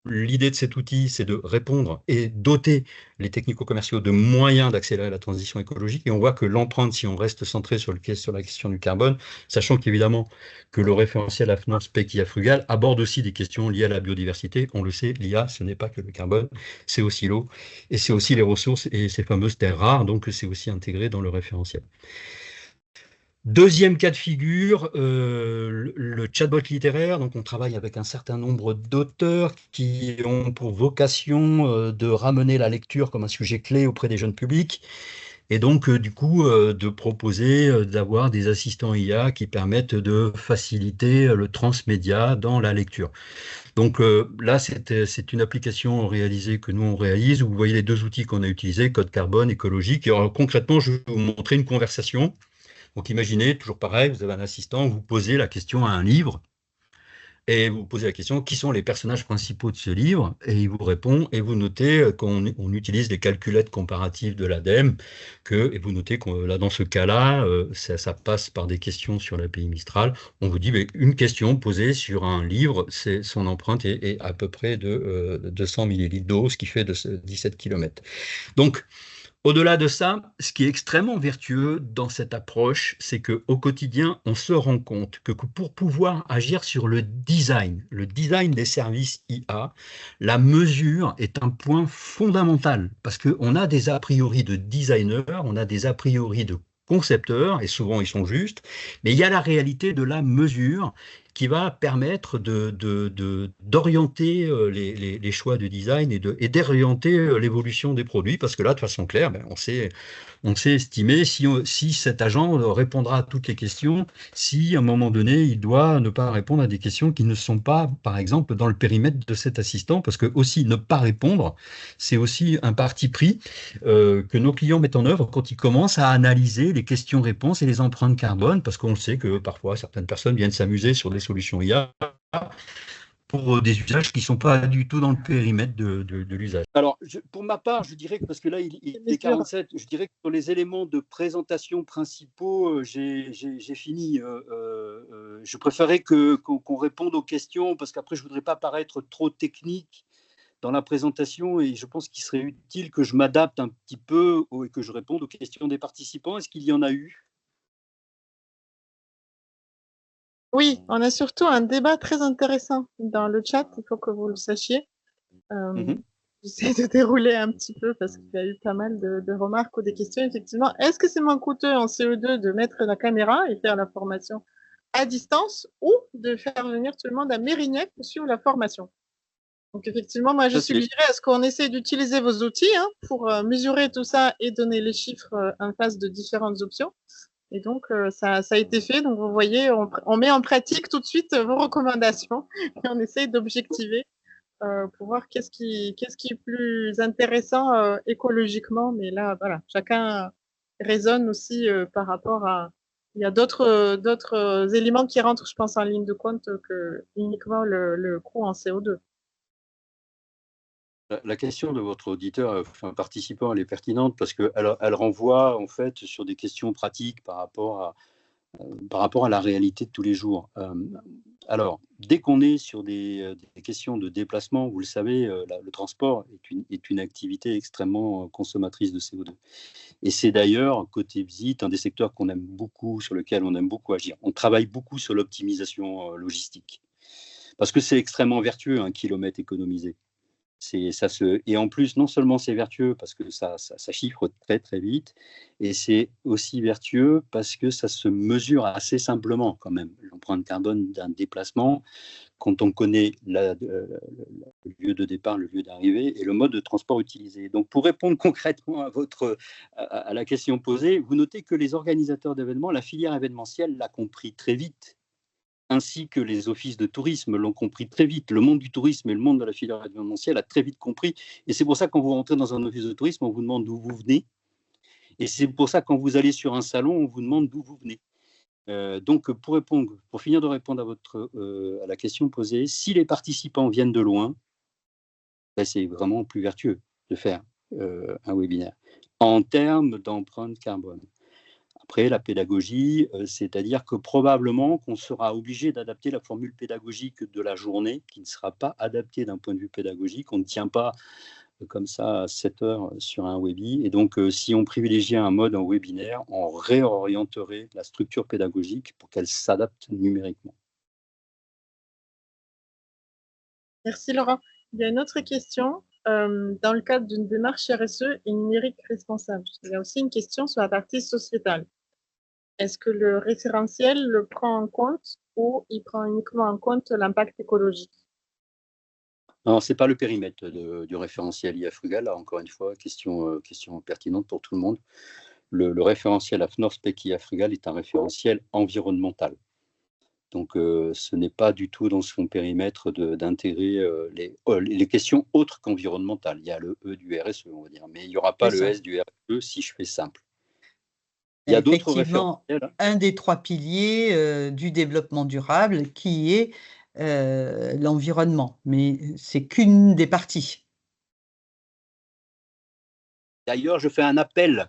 l'idée de cet outil, c'est de répondre et doter les technico-commerciaux de moyens d'accélérer la transition écologique. Et on voit que l'empreinte, si on reste centré sur la question du carbone, sachant qu'évidemment que le référentiel AFNOR PEC IA Frugal aborde aussi des questions liées à la biodiversité. On le sait, l'IA, ce n'est pas que le carbone, c'est aussi l'eau, et c'est aussi les ressources et ces fameuses terres rares, donc c'est aussi intégré dans le référentiel. Deuxième cas de figure, le chatbot littéraire. Donc, on travaille avec un certain nombre d'auteurs qui ont pour vocation de ramener la lecture comme un sujet clé auprès des jeunes publics. Et donc, du coup, de proposer d'avoir des assistants IA qui permettent de faciliter le transmédia dans la lecture. Donc là, c'est une application réalisée que nous, on réalise. Vous voyez les deux outils qu'on a utilisés, Code Carbone, écologique. Et alors, concrètement, je vais vous montrer une conversation. Donc imaginez, toujours pareil, vous avez un assistant, vous posez la question à un livre. Et vous posez la question, qui sont les personnages principaux de ce livre? Et il vous répond, et vous notez qu'on utilise les calculettes comparatives de l'ADEME, et vous notez que là, dans ce cas-là, ça passe par des questions sur l'API Mistral. On vous dit, mais une question posée sur un livre, son empreinte est à peu près de 200 millilitres d'eau, ce qui fait de 17 km. Donc, au-delà de ça, ce qui est extrêmement vertueux dans cette approche, c'est qu'au quotidien, on se rend compte que pour pouvoir agir sur le design des services IA, la mesure est un point fondamental parce qu'on a des a priori de designers, on a des a priori de concepteurs, et souvent ils sont justes, mais il y a la réalité de la mesure qui va permettre d'orienter les choix de design et d'orienter l'évolution des produits, parce que là, de façon claire, ben, on sait estimer si cet agent répondra à toutes les questions, si à un moment donné, il doit ne pas répondre à des questions qui ne sont pas, par exemple, dans le périmètre de cet assistant, parce que aussi ne pas répondre, c'est aussi un parti pris que nos clients mettent en œuvre quand ils commencent à analyser les questions-réponses et les empreintes carbone, parce qu'on sait que parfois certaines personnes viennent s'amuser sur des solutions IA pour des usages qui ne sont pas du tout dans le périmètre de l'usage. Alors, pour ma part, je dirais que, parce que là, il est 47, je dirais que sur les éléments de présentation principaux, j'ai fini. Je préférais qu'on réponde aux questions, parce qu'après, je ne voudrais pas paraître trop technique dans la présentation, et je pense qu'il serait utile que je m'adapte un petit peu et que je réponde aux questions des participants. Est-ce qu'il y en a eu? Oui, on a surtout un débat très intéressant dans le chat, il faut que vous le sachiez. J'essaie de dérouler un petit peu parce qu'il y a eu pas mal de remarques ou des questions. Effectivement, est-ce que c'est moins coûteux en CO2 de mettre la caméra et faire la formation à distance ou de faire venir tout le monde à Mérignac pour suivre la formation? Donc effectivement, moi je suggérerais à ce qu'on essaie d'utiliser vos outils pour mesurer tout ça et donner les chiffres en face de différentes options. Et donc, ça a été fait. Donc, vous voyez, on met en pratique tout de suite vos recommandations et on essaye d'objectiver pour voir qu'est-ce qui est plus intéressant écologiquement. Mais là, voilà, chacun raisonne aussi par rapport à… Il y a d'autres éléments qui rentrent, je pense, en ligne de compte que uniquement le coût en CO2. La question de votre auditeur, enfin participant, elle est pertinente parce qu'elle renvoie en fait sur des questions pratiques par rapport à la réalité de tous les jours. Alors, dès qu'on est sur des questions de déplacement, vous le savez, le transport est une activité extrêmement consommatrice de CO2. Et c'est d'ailleurs, côté visite, un des secteurs qu'on aime beaucoup, sur lequel on aime beaucoup agir. On travaille beaucoup sur l'optimisation logistique parce que c'est extrêmement vertueux, un kilomètre économisé. Et en plus, non seulement c'est vertueux parce que ça chiffre très très vite, et c'est aussi vertueux parce que ça se mesure assez simplement quand même, l'empreinte carbone d'un déplacement, quand on connaît le lieu de départ, le lieu d'arrivée et le mode de transport utilisé. Donc pour répondre concrètement à la question posée, vous notez que les organisateurs d'événements, la filière événementielle l'a compris très vite, ainsi que les offices de tourisme l'ont compris très vite. Le monde du tourisme et le monde de la filière événementielle a très vite compris. Et c'est pour ça que quand vous rentrez dans un office de tourisme, on vous demande d'où vous venez. Et c'est pour ça que quand vous allez sur un salon, on vous demande d'où vous venez. Donc, pour finir de répondre à la question posée, si les participants viennent de loin, ben c'est vraiment plus vertueux de faire un webinaire en termes d'empreinte carbone. Après, la pédagogie, c'est-à-dire que probablement qu'on sera obligé d'adapter la formule pédagogique de la journée, qui ne sera pas adaptée d'un point de vue pédagogique. On ne tient pas comme ça à 7 heures sur un webi. Et donc, si on privilégiait un mode en webinaire, on réorienterait la structure pédagogique pour qu'elle s'adapte numériquement. Merci Laurent. Il y a une autre question. Dans le cadre d'une démarche RSE et numérique responsable, il y a aussi une question sur la partie sociétale. Est-ce que le référentiel le prend en compte ou il prend uniquement en compte l'impact écologique? Non, ce n'est pas le périmètre du référentiel IA Frugal. Là, encore une fois, question pertinente pour tout le monde. le référentiel AFNOR SPEC IA Frugal est un référentiel environnemental. Donc, ce n'est pas du tout dans son périmètre d'intégrer les questions autres qu'environnementales. Il y a le E du RSE, on va dire, mais il n'y aura pas le S du RSE si je fais simple. Il y a d'autres référentiels. Un des 3 piliers du développement durable qui est l'environnement, mais c'est qu'une des parties. D'ailleurs, je fais un appel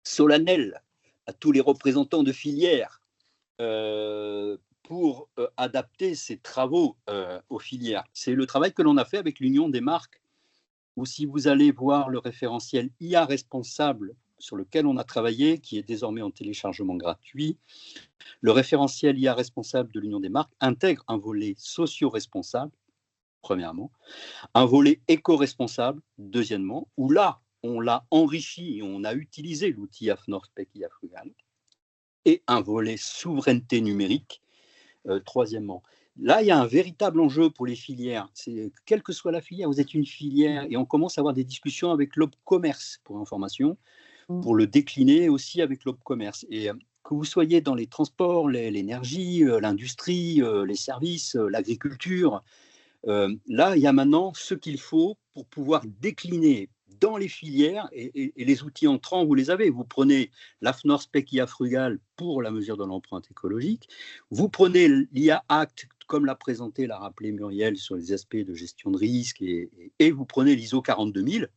solennel à tous les représentants de filières pour adapter ces travaux aux filières. C'est le travail que l'on a fait avec l'Union des marques, où si vous allez voir le référentiel IA responsable sur lequel on a travaillé, qui est désormais en téléchargement gratuit, le référentiel IA responsable de l'Union des marques intègre un volet socio-responsable, premièrement, un volet éco-responsable, deuxièmement, où là, on l'a enrichi et on a utilisé l'outil AFNOR SPEC IA Frugal, et un volet souveraineté numérique, troisièmement. Là, il y a un véritable enjeu pour les filières. Quelle que soit la filière, vous êtes une filière et on commence à avoir des discussions avec l'OPCommerce, pour information, pour le décliner aussi avec l'OPCommerce. Et que vous soyez dans les transports, l'énergie, l'industrie, les services, l'agriculture, là, il y a maintenant ce qu'il faut pour pouvoir décliner dans les filières et les outils entrants, vous les avez. Vous prenez l'AFNOR SPEC IA Frugal pour la mesure de l'empreinte écologique. Vous prenez l'IA Act, comme l'a présenté, l'a rappelé Muriel, sur les aspects de gestion de risque, et vous prenez l'ISO 42000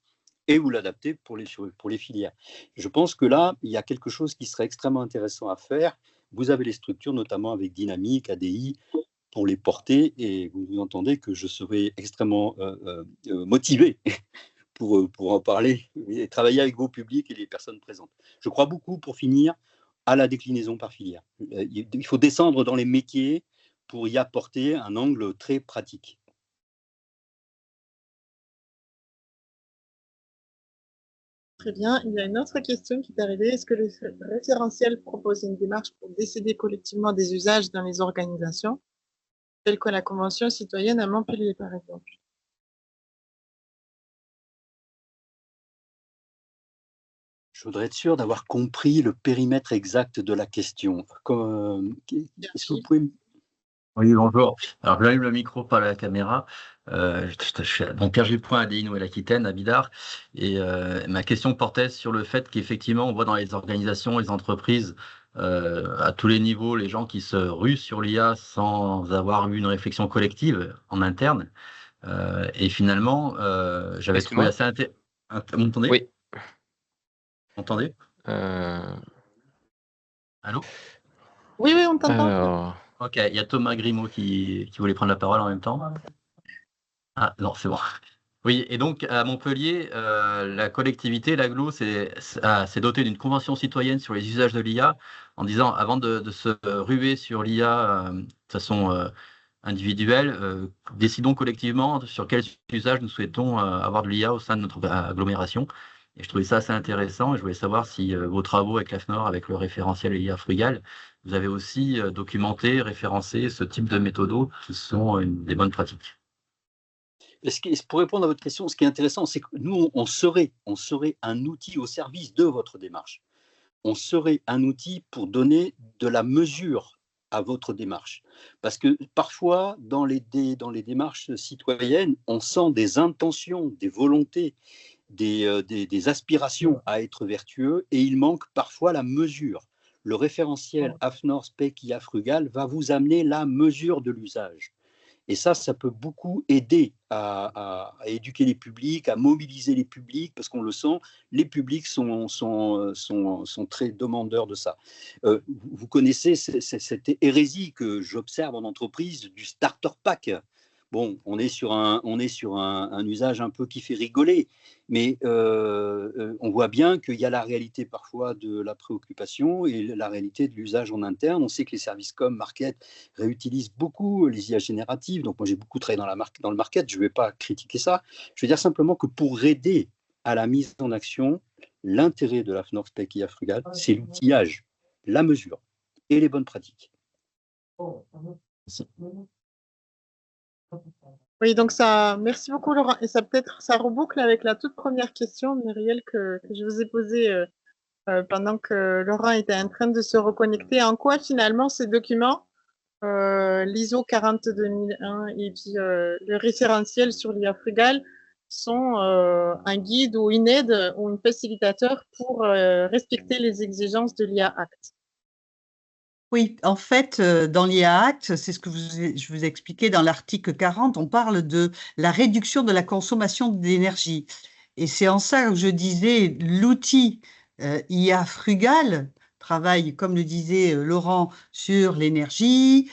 et vous l'adaptez pour les filières. Je pense que là, il y a quelque chose qui serait extrêmement intéressant à faire. Vous avez les structures, notamment avec Dynamique, ADI, pour les porter, et vous entendez que je serai extrêmement motivé pour en parler et travailler avec vos publics et les personnes présentes. Je crois beaucoup, pour finir, à la déclinaison par filière. Il faut descendre dans les métiers pour y apporter un angle très pratique. Très bien. Il y a une autre question qui est arrivée. Est-ce que le référentiel propose une démarche pour décider collectivement des usages dans les organisations, telle que la Convention citoyenne à Montpellier, par exemple? Je voudrais être sûr d'avoir compris le périmètre exact de la question. Est-ce que vous pouvez me... Oui, bonjour. Alors, j'allume le micro, pas la caméra. Je suis donc Pierre-Gilles Point, ADI Nouvelle-Aquitaine, à Bidart. Et ma question portait sur le fait qu'effectivement, on voit dans les organisations, les entreprises, à tous les niveaux, les gens qui se ruent sur l'IA sans avoir eu une réflexion collective en interne. Et finalement, j'avais trouvé assez intéressant. Vous m'entendez? Oui. Vous m'entendez? Allô? Oui, on t'entend. Alors... Ok, il y a Thomas Grimaud qui voulait prendre la parole en même temps. Ah non, c'est bon. Oui, et donc à Montpellier, la collectivité, l'agglo, s'est dotée d'une convention citoyenne sur les usages de l'IA en disant, avant de se ruer sur l'IA de façon individuelle, décidons collectivement sur quels usages nous souhaitons avoir de l'IA au sein de notre agglomération. Et je trouvais ça assez intéressant et je voulais savoir si vos travaux avec l'AFNOR, avec le référentiel IA Frugal, vous avez aussi documenté, référencé ce type de méthodos qui sont des bonnes pratiques. Pour répondre à votre question, ce qui est intéressant, c'est que nous, on serait un outil au service de votre démarche. On serait un outil pour donner de la mesure à votre démarche. Parce que parfois, dans les démarches citoyennes, on sent des intentions, des volontés, des aspirations à être vertueux, et il manque parfois la mesure. Le référentiel AFNOR SPEC IA Frugal va vous amener la mesure de l'usage. Et ça peut beaucoup aider à éduquer les publics, à mobiliser les publics, parce qu'on le sent, les publics sont très demandeurs de ça. Vous connaissez cette hérésie que j'observe en entreprise du starter pack. Bon, on est sur un usage un peu qui fait rigoler, mais on voit bien qu'il y a la réalité parfois de la préoccupation et la réalité de l'usage en interne. On sait que les services com, market réutilisent beaucoup les IA génératives. Donc moi, j'ai beaucoup travaillé dans le market. Je ne vais pas critiquer ça. Je veux dire simplement que pour aider à la mise en action, l'intérêt de l'AFNOR SPEC IA Frugal, c'est l'outillage, la mesure et les bonnes pratiques. Oui, donc merci beaucoup Laurent. Et ça reboucle avec la toute première question, Muriel, que je vous ai posée pendant que Laurent était en train de se reconnecter. En quoi finalement ces documents, l'ISO 42001 et puis le référentiel sur l'IA frugale sont un guide ou une aide ou un facilitateur pour respecter les exigences de l'IA Act? Oui, en fait, dans l'IA Act, c'est ce que je vous ai expliqué dans l'article 40, on parle de la réduction de la consommation d'énergie. Et c'est en ça que je disais, l'outil IA frugal travaille, comme le disait Laurent, sur l'énergie,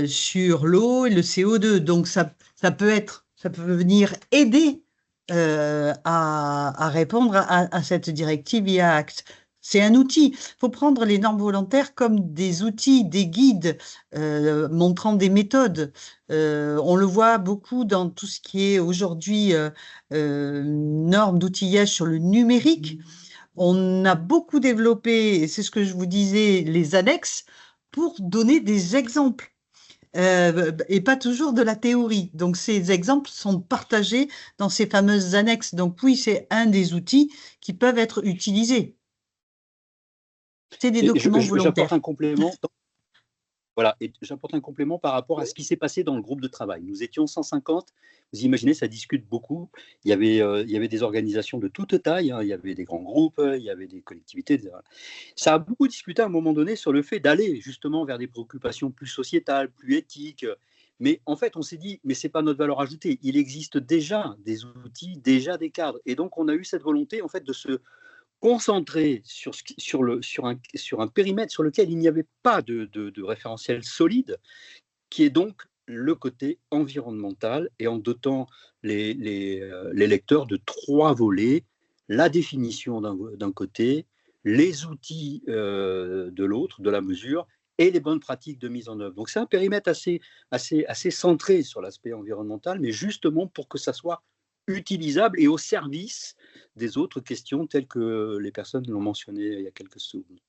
sur l'eau et le CO2. Donc, ça peut venir aider à répondre à cette directive IA Act. C'est un outil. Il faut prendre les normes volontaires comme des outils, des guides montrant des méthodes. On le voit beaucoup dans tout ce qui est aujourd'hui normes d'outillage sur le numérique. On a beaucoup développé, et c'est ce que je vous disais, les annexes pour donner des exemples. Et pas toujours de la théorie. Donc, ces exemples sont partagés dans ces fameuses annexes. Donc, oui, c'est un des outils qui peuvent être utilisés. C'est des documents J'apporte volontaires. un complément. Voilà, et j'apporte un complément par rapport à ce qui s'est passé dans le groupe de travail. Nous étions 150, vous imaginez, ça discute beaucoup. Il y avait des organisations de toute taille, hein, il y avait des grands groupes, il y avait des collectivités, etc. Ça a beaucoup discuté à un moment donné sur le fait d'aller justement vers des préoccupations plus sociétales, plus éthiques. Mais en fait, on s'est dit, mais ce n'est pas notre valeur ajoutée. Il existe déjà des outils, déjà des cadres. Et donc, on a eu cette volonté en fait, de se concentré sur un périmètre sur lequel il n'y avait pas de référentiel solide, qui est donc le côté environnemental, et en dotant les lecteurs de 3 volets: la définition d'un côté, les outils de l'autre, de la mesure, et les bonnes pratiques de mise en œuvre. Donc c'est un périmètre assez centré sur l'aspect environnemental, mais justement pour que ça soit utilisable et au service des autres questions telles que les personnes l'ont mentionné il y a quelques secondes.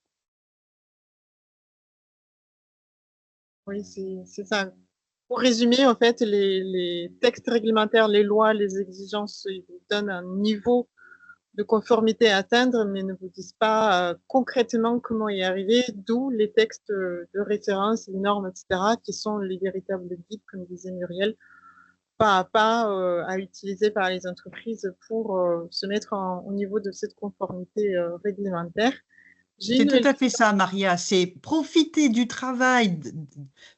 Oui, c'est ça. Pour résumer, en fait, les textes réglementaires, les lois, les exigences, ils vous donnent un niveau de conformité à atteindre, mais ne vous disent pas concrètement comment y arriver, d'où les textes de référence, les normes, etc., qui sont les véritables guides, comme disait Muriel, pas à pas à utiliser par les entreprises pour se mettre au niveau de cette conformité réglementaire. C'est tout à fait ça, Maria. C'est profiter du travail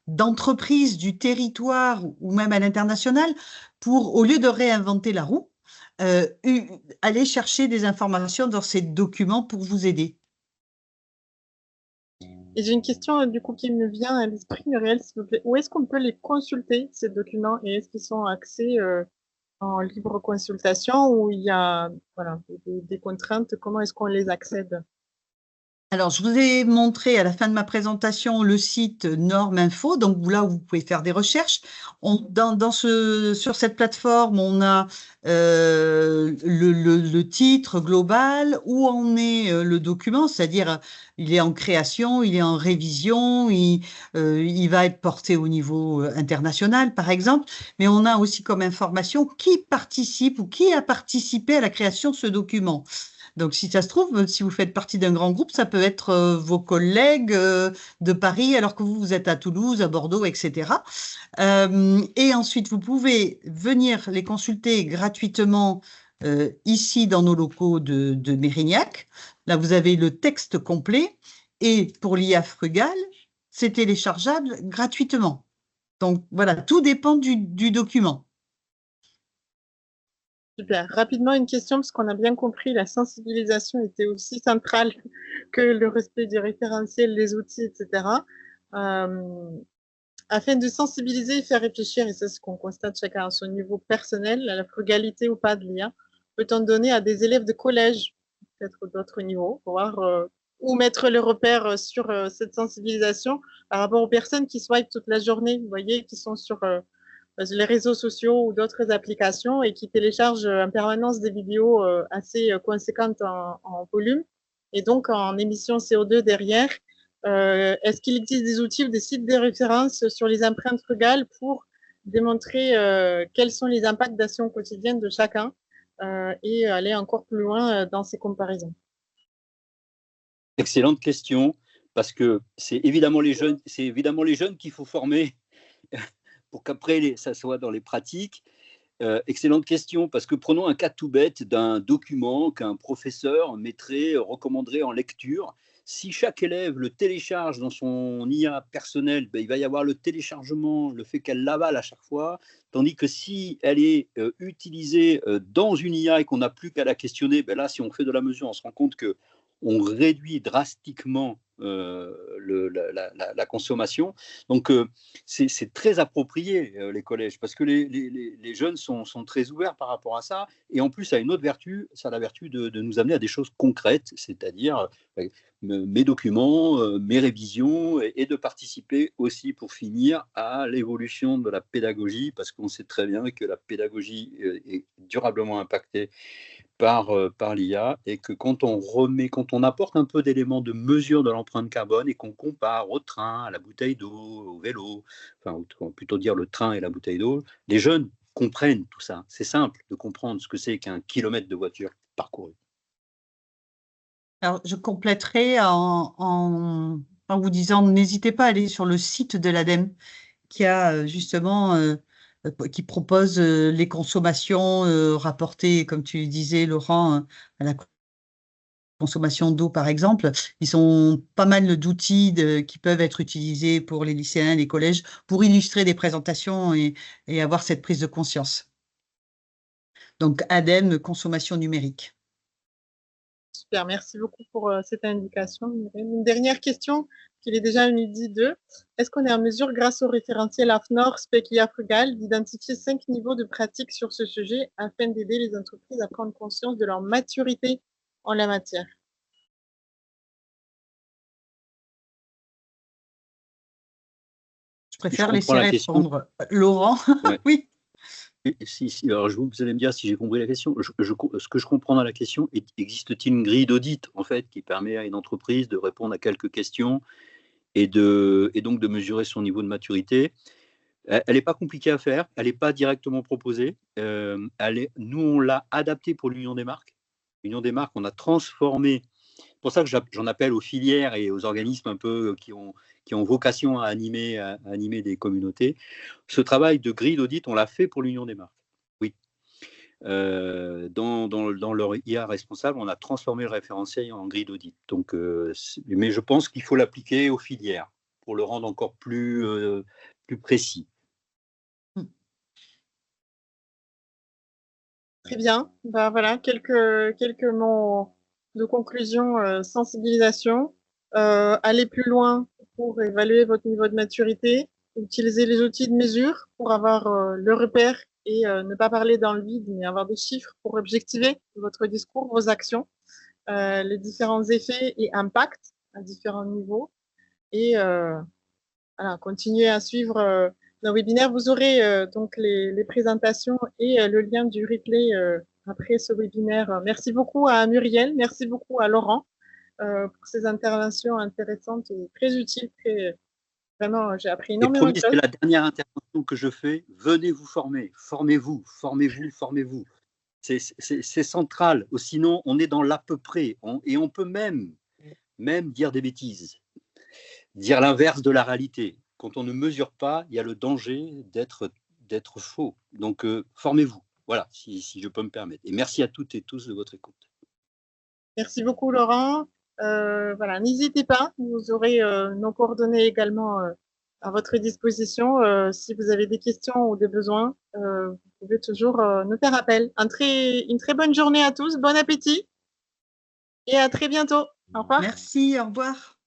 d'entreprise, du territoire ou même à l'international pour, au lieu de réinventer la roue, aller chercher des informations dans ces documents pour vous aider. Et j'ai une question du coup qui me vient à l'esprit, Muriel, s'il vous plaît. Où est-ce qu'on peut les consulter, ces documents, et est-ce qu'ils sont accès en libre consultation ou il y a voilà, des contraintes? Comment est-ce qu'on les accède? Alors, je vous ai montré à la fin de ma présentation le site Normes Info, donc là où vous pouvez faire des recherches. Sur cette plateforme, on a le titre global, où en est le document, c'est-à-dire il est en création, il est en révision, il va être porté au niveau international, par exemple, mais on a aussi comme information qui participe ou qui a participé à la création de ce document. Donc, si ça se trouve, si vous faites partie d'un grand groupe, ça peut être vos collègues de Paris, alors que vous êtes à Toulouse, à Bordeaux, etc. Et ensuite, vous pouvez venir les consulter gratuitement ici dans nos locaux de Mérignac. Là, vous avez le texte complet. Et pour l'IA Frugal, c'est téléchargeable gratuitement. Donc, voilà, tout dépend du document. Super. Rapidement, une question, parce qu'on a bien compris, la sensibilisation était aussi centrale que le respect du référentiel, les outils, etc. Afin de sensibiliser et faire réfléchir, et c'est ce qu'on constate chacun à son niveau personnel, à la frugalité ou pas de l'IA, peut-on donner à des élèves de collège, peut-être d'autres niveaux, pour voir où mettre le repère sur cette sensibilisation par rapport aux personnes qui swipent toute la journée, vous voyez, qui sont sur les réseaux sociaux ou d'autres applications et qui téléchargent en permanence des vidéos assez conséquentes en volume et donc en émissions CO2 derrière. Est-ce qu'il existe des outils ou des sites de référence sur les empreintes frugales pour démontrer quels sont les impacts d'action quotidienne de chacun et aller encore plus loin dans ces comparaisons? Excellente question, parce que c'est évidemment les jeunes qu'il faut former pour qu'après ça soit dans les pratiques. Excellente question, parce que prenons un cas tout bête d'un document qu'un professeur recommanderait en lecture. Si chaque élève le télécharge dans son IA personnel, il va y avoir le téléchargement, le fait qu'elle l'avale à chaque fois, tandis que si elle est utilisée dans une IA et qu'on n'a plus qu'à la questionner, là, si on fait de la mesure, on se rend compte qu'on réduit drastiquement la consommation. Donc, c'est très approprié, les collèges, parce que les jeunes sont très ouverts par rapport à ça. Et en plus, ça a une autre vertu, ça a la vertu de nous amener à des choses concrètes, c'est-à-dire mes documents, mes révisions, et de participer aussi, pour finir, à l'évolution de la pédagogie, parce qu'on sait très bien que la pédagogie est durablement impactée par l'IA, et que quand on apporte un peu d'éléments de mesure de l'empreinte carbone et qu'on compare au train, à la bouteille d'eau, au vélo, enfin on va plutôt dire le train et la bouteille d'eau, les jeunes comprennent tout ça. C'est simple de comprendre ce que c'est qu'un kilomètre de voiture parcouru. Alors, je compléterai en vous disant, n'hésitez pas à aller sur le site de l'ADEME qui a justement, qui propose les consommations rapportées, comme tu disais, Laurent, à la consommation d'eau, par exemple. Ils ont pas mal d'outils qui peuvent être utilisés pour les lycéens, les collèges, pour illustrer des présentations et avoir cette prise de conscience. Donc, ADEME, consommation numérique. Super, merci beaucoup pour cette indication. Une dernière question, qu'il est déjà midi 2. Est-ce qu'on est en mesure, grâce au référentiel AFNOR Specia Frugal, d'identifier 5 niveaux de pratique sur ce sujet afin d'aider les entreprises à prendre conscience de leur maturité en la matière? Je préfère laisser répondre Laurent. Ouais. Oui. Alors, vous allez me dire si j'ai compris la question. Ce que je comprends dans la question, existe-t-il une grille d'audit, en fait, qui permet à une entreprise de répondre à quelques questions et donc de mesurer son niveau de maturité? Elle n'est pas compliquée à faire, elle n'est pas directement proposée. Nous, on l'a adaptée pour l'Union des marques. L'Union des marques, on a transformé. C'est pour ça que j'en appelle aux filières et aux organismes un peu qui ont vocation à animer des communautés. Ce travail de grille d'audit, on l'a fait pour l'Union des marques. Oui. Dans leur IA responsable, on a transformé le référentiel en grille d'audit. Donc, mais je pense qu'il faut l'appliquer aux filières pour le rendre encore plus précis. Très bien. Voilà, quelques mots de conclusion, sensibilisation. Aller plus loin pour évaluer votre niveau de maturité, utiliser les outils de mesure pour avoir le repère et ne pas parler dans le vide, mais avoir des chiffres pour objectiver votre discours, vos actions, les différents effets et impacts à différents niveaux. Et voilà, continuer à suivre nos webinaires. Vous aurez donc les présentations et le lien du replay après ce webinaire. Merci beaucoup à Muriel, merci beaucoup à Laurent pour ces interventions intéressantes et très utiles. Vraiment, j'ai appris énormément de choses. C'est la dernière intervention que je fais. Venez vous former, formez-vous. C'est central. Sinon, on est dans l'à peu près. Et on peut même dire des bêtises, dire l'inverse de la réalité. Quand on ne mesure pas, il y a le danger d'être faux. Donc, formez-vous. Voilà, si je peux me permettre. Et merci à toutes et tous de votre écoute. Merci beaucoup, Laurent. Voilà, n'hésitez pas, vous aurez nos coordonnées également à votre disposition. Si vous avez des questions ou des besoins, vous pouvez toujours nous faire appel. Une très bonne journée à tous, bon appétit et à très bientôt. Au revoir. Merci, au revoir.